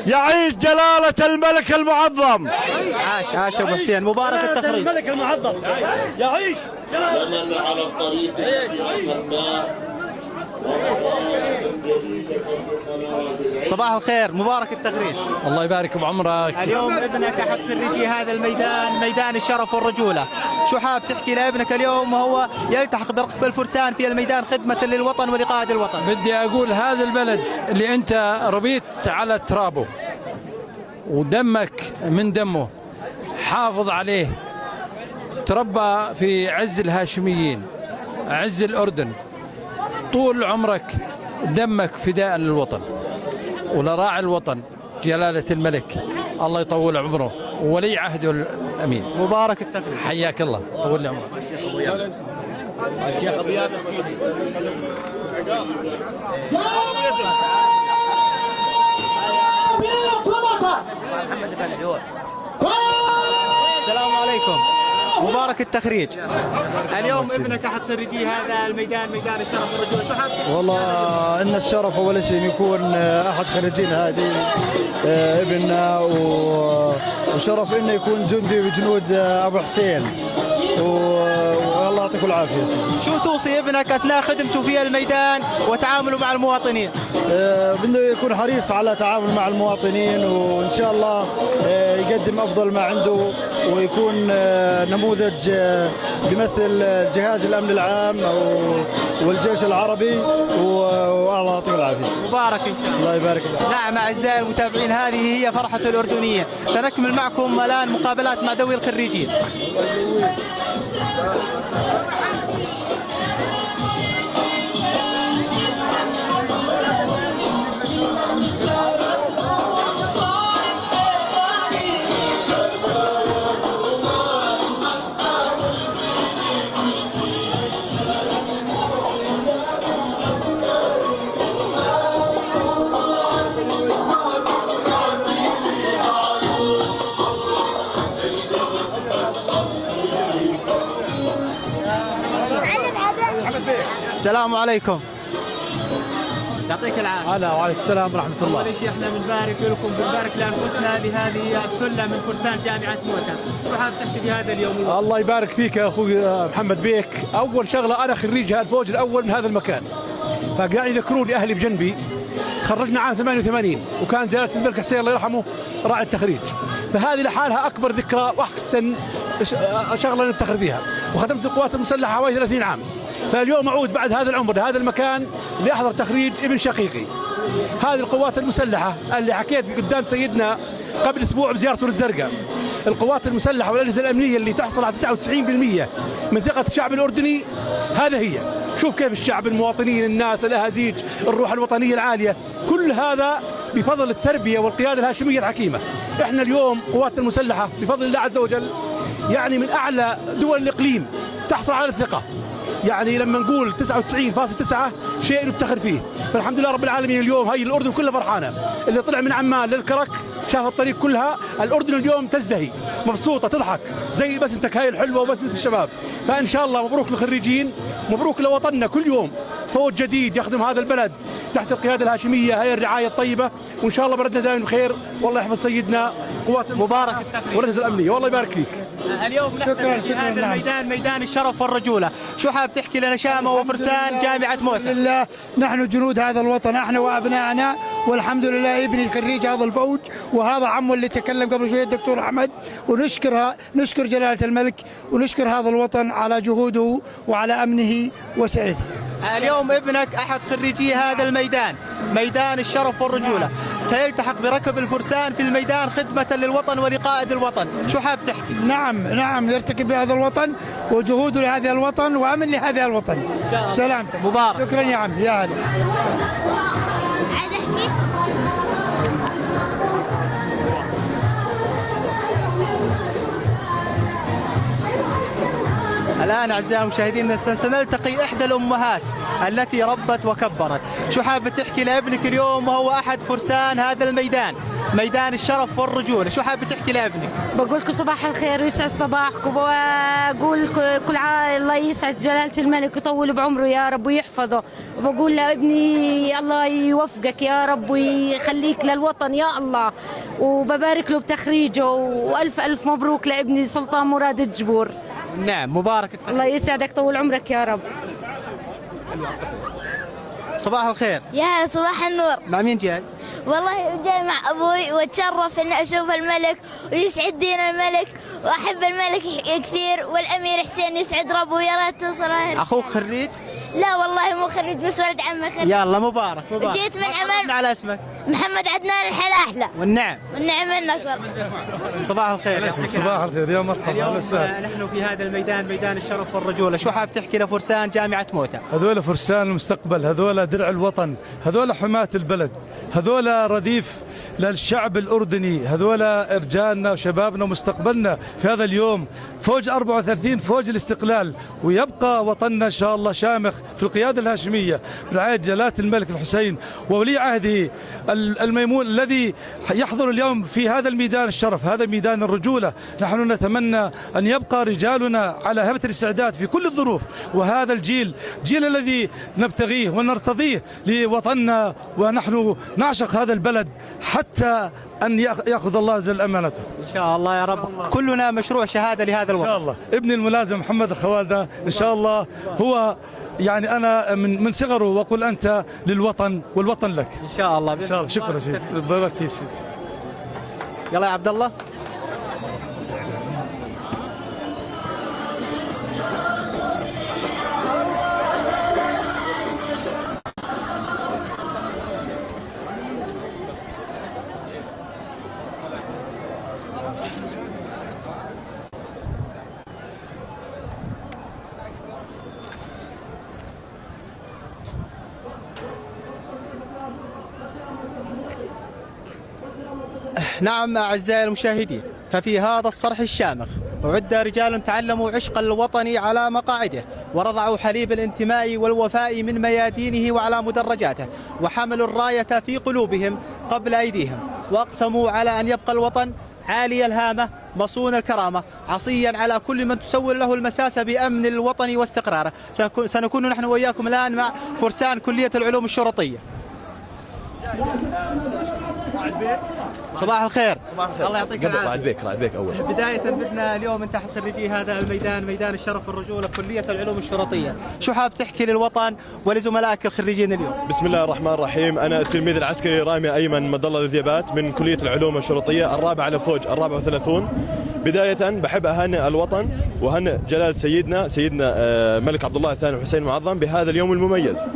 يعيش جلالة الملك المعظم. عاش أبو حسين، مبارك التخريج. الملك المعظم يعيش جلالة على الطريق. صباح الخير، مبارك التخريج. الله يبارك بعمرك. اليوم ابنك أحد خريجي هذا الميدان، ميدان الشرف والرجولة، شو حاب تحكي لابنك اليوم وهو يلتحق بركب الفرسان في الميدان خدمة للوطن ولقائد الوطن؟ بدي أقول هذا البلد اللي أنت ربيت على ترابه ودمك من دمه، حافظ عليه، تربى في عز الهاشميين، عز الأردن، طول عمرك دمك فداء للوطن ولراعي الوطن جلالة الملك، الله يطول عمره وولي عهده الأمين. مبارك التخريج. حياك الله، طول لي عمرك. الشيخ أبو ياسر. السلام عليكم، مبارك التخريج. اليوم ابنك احد خريجي هذا الميدان، ميدان الشرف والرجوله، شو حاب؟ والله ان الشرف اول شيء يكون احد خريجين هذه ابننا، وشرف انه يكون جندي بجنود ابو حسين، والله يعطيكم العافيه. شو توصي ابنك اثناء خدمته في الميدان وتعامله مع المواطنين؟ بده يكون حريص على تعامل مع المواطنين، وان شاء الله يقدم افضل ما عنده، ويكون نموذج بيمثل جهاز الامن العام والجيش العربي، والله يعطيك العافيه. مبارك ان شاء الله. الله يبارك فيك. نعم اعزائي المتابعين، هذه هي فرحة الأردنية. سنكمل معكم الآن مقابلات مع ذوي الخريجين. السلام عليكم. يعطيك العافية. هلا وعليكم السلام ورحمة الله. أول شيء احنا بنبارك لكم، بنبارك لأنفسنا بهذه الثلة من فرسان جامعة موتى، شو حاب تحكي بهذا اليوم؟ الله يبارك فيك يا أخوي محمد بيك. أول شغلة أنا خريج الفوج الأول من هذا المكان، فقاعد يذكرون لي أهلي بجنبي. تخرجنا عام 88 وكان جلالة الملك حسين الله يرحمه راعي التخريج، فهذه لحالها أكبر ذكرى وأحسن شغلة نفتخر فيها. وخدمت القوات المسلحة حوالي 30 عام، فاليوم أعود بعد هذا العمر لهذا المكان لأحضر تخريج ابن شقيقي. هذه القوات المسلحة اللي حكيت قدام سيدنا قبل أسبوع بزيارته للزرقاء، القوات المسلحة والأجهزة الأمنية اللي تحصل على 99% من ثقة الشعب الأردني، هذا هي. شوف كيف الشعب، المواطنين، الناس، الأهازيج، الروح الوطنية العالية، كل هذا بفضل التربية والقيادة الهاشمية الحكيمة. احنا اليوم قواتنا المسلحة بفضل الله عز وجل يعني من أعلى دول الإقليم تحصل على الثقة. يعني لما نقول 99.9 شيء نفتخر فيه، فالحمد لله رب العالمين. اليوم هاي الأردن كلها فرحانة، اللي طلع من عمان للكرك شاف الطريق كلها، الأردن اليوم تزدهي مبسوطة تضحك زي بسمتك هاي الحلوة وبسمة الشباب. فإن شاء الله مبروك للخريجين، مبروك لوطننا. كل يوم فوج جديد يخدم هذا البلد تحت القيادة الهاشمية، هي الرعاية الطيبة، وإن شاء الله بلدنا دائما بخير، والله يحفظ سيدنا قوات مبارك التخريج والرئيس الأمنية، والله يبارك فيك. اليوم شكرا في هذا الميدان، ميدان الشرف والرجولة، شو حاب تحكي لنا شامة وفرسان جامعة موتى؟ الحمد لله نحن جنود هذا الوطن، احنا وابنائنا، والحمد لله ابني خريج هذا الفوج، وهذا عمه اللي تكلم قبل شويه الدكتور احمد، نشكر جلاله الملك ونشكر هذا الوطن على جهوده وعلى امنه وسعته. اليوم ابنك احد خريجي هذا الميدان، ميدان الشرف والرجولة، سيلتحق بركب الفرسان في الميدان خدمة للوطن ولقائد الوطن، شو حاب تحكي؟ نعم يرتكب بهذا الوطن وجهوده لهذا الوطن وامن لهذا الوطن. سلامتك مبارك. شكرا يا عم، يا هلا. الآن أعزائي المشاهدين سنلتقي إحدى الأمهات التي ربت وكبرت، شو حابة تحكي لابنك اليوم وهو أحد فرسان هذا الميدان، ميدان الشرف والرجولة، شو حابة تحكي لابنك؟ بقول لكم صباح الخير ويسعد صباحكم، وبقول كل عام الله يسعد جلالة الملك ويطول بعمره يا رب ويحفظه، وبقول لابني الله يوفقك يا رب ويخليك للوطن يا الله، وببارك له بتخريجه، وألف ألف مبروك لابني سلطان مراد الجبور. نعم مبارك الله يسعدك طول عمرك يا رب. صباح الخير. يا هلا صباح النور. مع مين جاي؟ والله جاي مع ابوي، واتشرف اني اشوف الملك ويسعد دين الملك، واحب الملك كثير، والامير حسين يسعد ربه، يا ريت توصل. اخوك خريج؟ لا والله مو خريج، بس ولد عمي خريج. يلا مبارك. جيت من عمان. على اسمك؟ محمد عدنان الحلاحلة. والنعم منك. صباح الخير. صباح الخير يا مرحبا. اليوم نحن في هذا الميدان، ميدان الشرف والرجولة، شو حاب تحكي لفرسان جامعة موتى؟ هذول فرسان المستقبل، هذول درع الوطن، هذول حماة البلد، هذول رديف للشعب الأردني، هذول رجالنا وشبابنا ومستقبلنا في هذا اليوم. فوج 34 فوج الاستقلال، ويبقى وطننا إن شاء الله شامخ في القيادة الهاشمية برعاية جلالة الملك الحسين وولي عهده الميمون الذي يحضر اليوم في هذا الميدان الشرف، هذا ميدان الرجولة. نحن نتمنى أن يبقى رجالنا على هبة الاستعداد في كل الظروف، وهذا الجيل الذي نبتغيه ونرتضيه لوطننا، ونحن نعشق هذا البلد حتى أن يأخذ الله جل أمانته. إن شاء الله يا رب، كلنا مشروع شهادة لهذا الوطن. إن شاء الله. ابني الملازم محمد الخوالدة إن شاء الله هو يعني أنا من صغره وقل أنت للوطن والوطن لك. إن شاء الله. إن شاء الله. شكرا سيدي. بارك فيك سيدي. يلا يا عبد الله. نعم أعزائي المشاهدين، ففي هذا الصرح الشامخ أعد رجال تعلموا عشق الوطن على مقاعده، ورضعوا حليب الانتماء والوفاء من ميادينه وعلى مدرجاته، وحملوا الراية في قلوبهم قبل أيديهم، وأقسموا على أن يبقى الوطن عالي الهامة مصون الكرامة، عصيا على كل من تسول له المساسة بأمن الوطن واستقراره. سنكون نحن وإياكم الآن مع فرسان كلية العلوم الشرطية. صباح الخير. صباح الخير. الله يعطيك العافية. رعد بيك أول. بداية بدنا اليوم أنت أحد خريجي هذا الميدان، ميدان الشرف والرجولة، كلية العلوم الشرطية، شو حاب تحكي للوطن ولزملائك الخريجين اليوم؟ بسم الله الرحمن الرحيم، أنا التلميذ العسكري رامي أيمن مد الله الذيبات من كلية العلوم الشرطية، الرابع على فوج 34. بداية بحب أهنئ الوطن وهنئ جلالة سيدنا الملك عبد الله الثاني حسين المعظم بهذا اليوم المميز،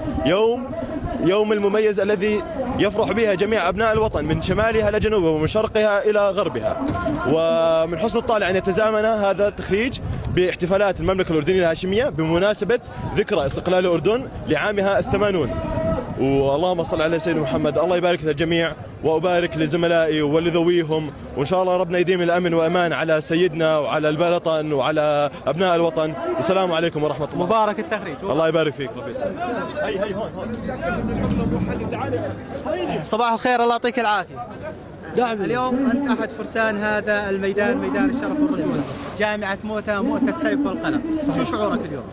يوم المميز الذي يفرح بها جميع أبناء الوطن من شمالها إلى جنوبها ومن شرقها إلى غربها. ومن حسن الطالع أن يتزامن هذا التخريج باحتفالات المملكة الأردنية الهاشمية بمناسبة ذكرى استقلال الأردن لعامها 80. واللهم صل على سيدنا محمد. الله يبارك للجميع، وأبارك لزملائي ولذويهم، وإن شاء الله ربنا يديم الأمن وأمان على سيدنا وعلى الوطن وعلى أبناء الوطن. السلام عليكم ورحمة الله. مبارك التخريج. الله يبارك فيك. هي هون. صباح الخير، الله يعطيك العافية. اليوم أنت أحد فرسان هذا الميدان، ميدان الشرف والرجولة، جامعة موتى، موتى السيف والقلم، شو شعورك اليوم؟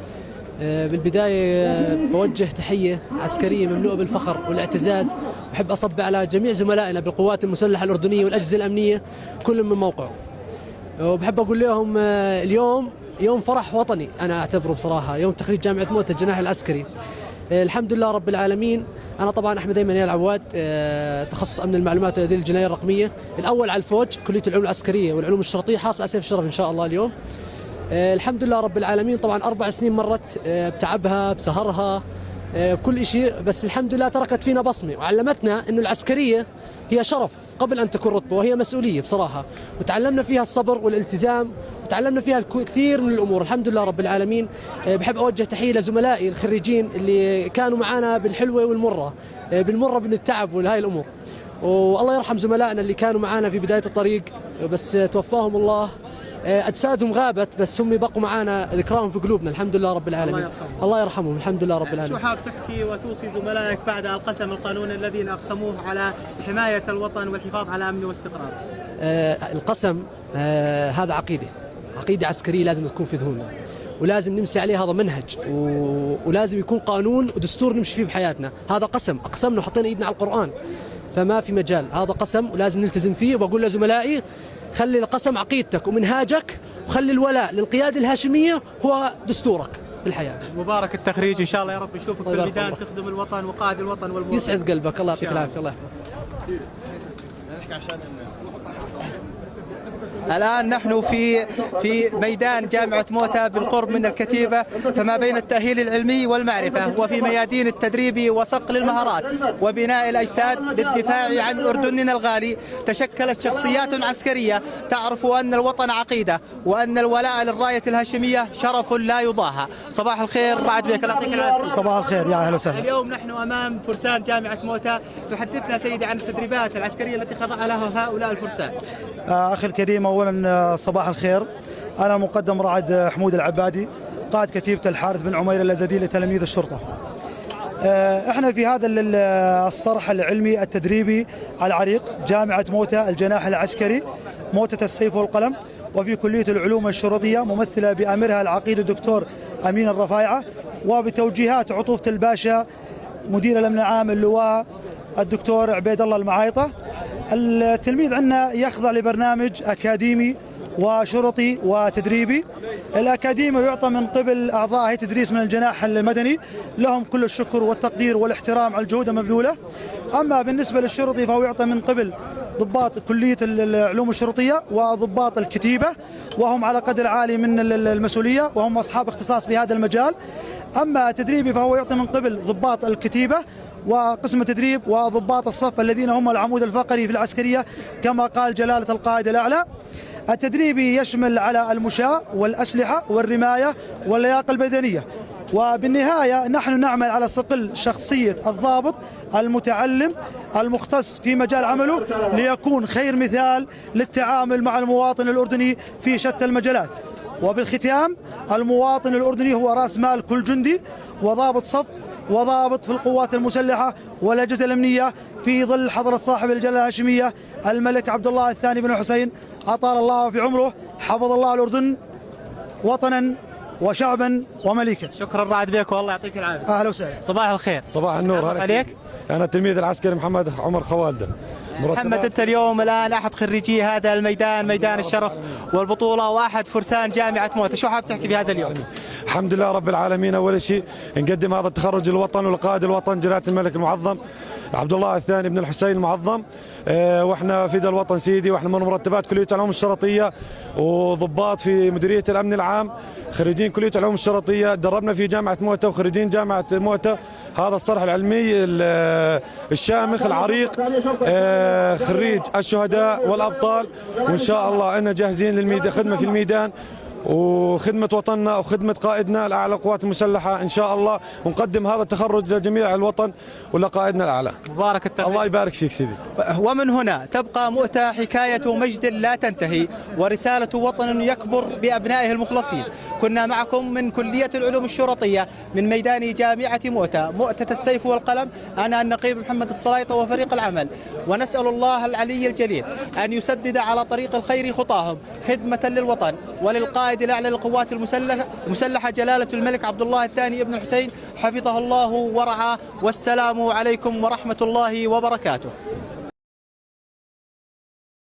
بالبداية بوجه تحية عسكرية مملوءة بالفخر والاعتزاز. بحب أصب على جميع زملائنا بالقوات المسلحة الأردنية والأجهزة الأمنية كل من موقعه، وبحب أقول لهم اليوم يوم فرح وطني. أنا أعتبره بصراحة يوم تخريج جامعة موتى الجناح العسكري. الحمد لله رب العالمين. أنا طبعا أحمد أيمن يا العواد، تخصص أمن المعلومات وتدليل الجناية الرقمية، الأول على الفوج كلية العلوم العسكرية والعلوم الشرطية، حاصل على سيف الشرف إن شاء الله اليوم. الحمد لله رب العالمين. طبعا 4 سنين مرت بتعبها بسهرها كل شيء، بس الحمد لله تركت فينا بصمة وعلمتنا إنه العسكرية هي شرف قبل أن تكون رتبة، وهي مسؤولية بصراحة، وتعلمنا فيها الصبر والالتزام، وتعلمنا فيها الكثير من الأمور الحمد لله رب العالمين. بحب أوجه تحية لزملائي الخريجين اللي كانوا معنا بالحلوة والمرة، بالمرة من التعب وهاي الأمور، والله يرحم زملائنا اللي كانوا معنا في بداية الطريق بس توفاهم الله. أجسادهم غابت بس هم بقوا معنا، ذكراهم في قلوبنا الحمد لله رب العالمين. الله يرحمهم الحمد لله رب العالمين. شو حاب تحكي وتوصي زملائك بعد القسم القانوني الذين أقسموه على حماية الوطن والحفاظ على أمنه واستقراره؟ القسم هذا عقيدة عسكرية لازم تكون في ذهننا، ولازم نمشي عليه، هذا منهج ولازم يكون قانون ودستور نمشي فيه بحياتنا. هذا قسم أقسمنا وحطينا إيدنا على القرآن، فما في مجال، هذا قسم ولازم نلتزم فيه. وبقول لزملائي خلي القسم عقيدتك ومنهاجك، وخلي الولاء للقيادة الهاشمية هو دستورك بالحياة. مبارك التخريج إن شاء الله، يا رب نشوفك في الميدان تخدم الوطن وقائد الوطن والمواطن. يسعد قلبك، الله يعطيك العافية. الله يحفظك. الآن نحن في ميدان جامعة موتى بالقرب من الكتيبة، فما بين التأهيل العلمي والمعرفة وفي ميادين التدريب وصقل المهارات وبناء الأجساد للدفاع عن أردننا الغالي. تشكلت شخصيات عسكرية تعرف أن الوطن عقيدة، وأن الولاء للراية الهاشمية شرف لا يضاهى. صباح الخير رعد بك، الله يعطيك العافية. صباح الخير، يا أهلا وسهلا. اليوم نحن أمام فرسان جامعة موتى، تحدثنا سيدي عن التدريبات العسكرية التي خضع لها هؤلاء الفرسان. أخي الكريم، أولا صباح الخير. أنا المقدم رعد حمود العبادي، قائد كتيبة الحارث بن عمير الأزدي لتلاميذ الشرطة. احنا في هذا الصرح العلمي التدريبي العريق، جامعة موتى الجناح العسكري، موتة السيف والقلم، وفي كلية العلوم الشرطية ممثلة بأميرها العقيد الدكتور أمين الرفايعة، وبتوجيهات عطوفة الباشا مدير الأمن العام اللواء الدكتور عبيد الله المعايطة. التلميذ عندنا يخضع لبرنامج أكاديمي وشرطي وتدريبي. الأكاديمي يعطى من قبل أعضاء هيئة تدريس من الجناح المدني، لهم كل الشكر والتقدير والاحترام على الجهود المبذولة. أما بالنسبة للشرطي فهو يعطى من قبل ضباط كلية العلوم الشرطية وضباط الكتيبة، وهم على قدر عالي من المسؤولية وهم أصحاب اختصاص في هذا المجال. أما تدريبي فهو يعطى من قبل ضباط الكتيبة وقسم التدريب وضباط الصف الذين هم العمود الفقري في العسكرية كما قال جلالة القائد الأعلى. التدريبي يشمل على المشاة والأسلحة والرماية واللياقة البدنية. وبالنهاية نحن نعمل على صقل شخصية الضابط المتعلم المختص في مجال عمله، ليكون خير مثال للتعامل مع المواطن الأردني في شتى المجالات. وبالختام، المواطن الأردني هو رأس مال كل جندي وضابط صف وضابط في القوات المسلحة والأجهزة الأمنية، في ظل حضرة صاحب الجلالة الهاشمية الملك عبد الله الثاني بن الحسين أطال الله في عمره، حفظ الله الأردن وطنا وشعبا ومليكا. شكرا رعد بك والله يعطيك العافية. أهلا وسهلا. صباح الخير. صباح النور. هلا عليك. أنا التلميذ العسكري محمد عمر خوالده. محمد، أنت اليوم الآن أحد خريجي هذا الميدان، ميدان الشرف والبطولة، واحد فرسان جامعة موتى، شو حاب تحكي في هذا اليوم؟ الحمد لله رب العالمين. أول شيء نقدم هذا التخرج للوطن ولقائد الوطن جلالة الملك المعظم عبد الله الثاني بن الحسين المعظم. واحنا فداء الوطن سيدي، واحنا من مرتبات كلية العلوم الشرطية وضباط في مديرية الأمن العام، خريجين كلية العلوم الشرطية، دربنا في جامعة موتى وخريجين جامعة موتى. هذا الصرح العلمي الشامخ العريق، خريج الشهداء والأبطال، وإن شاء الله أنا جاهزين للخدمة في الميدان وخدمة وطننا وخدمة قائدنا الأعلى القوات المسلحة إن شاء الله، ونقدم هذا التخرج لجميع الوطن ولقائدنا الأعلى. مبارك التخرج. الله يبارك فيك سيدي. ومن هنا تبقى موتى حكاية مجد لا تنتهي، ورسالة وطن يكبر بأبنائه المخلصين. كنا معكم من كلية العلوم الشرطية من ميدان جامعة موتى، مؤتة السيف والقلم، أنا النقيب محمد الصلايطة وفريق العمل، ونسأل الله العلي الجليل أن يسدد على طريق الخير خطاهم خدمة للوطن وللقائد القائد الأعلى للقوات المسلحة جلالة الملك عبد الله الثاني ابن الحسين حفظه الله ورعاه. والسلام عليكم ورحمة الله وبركاته.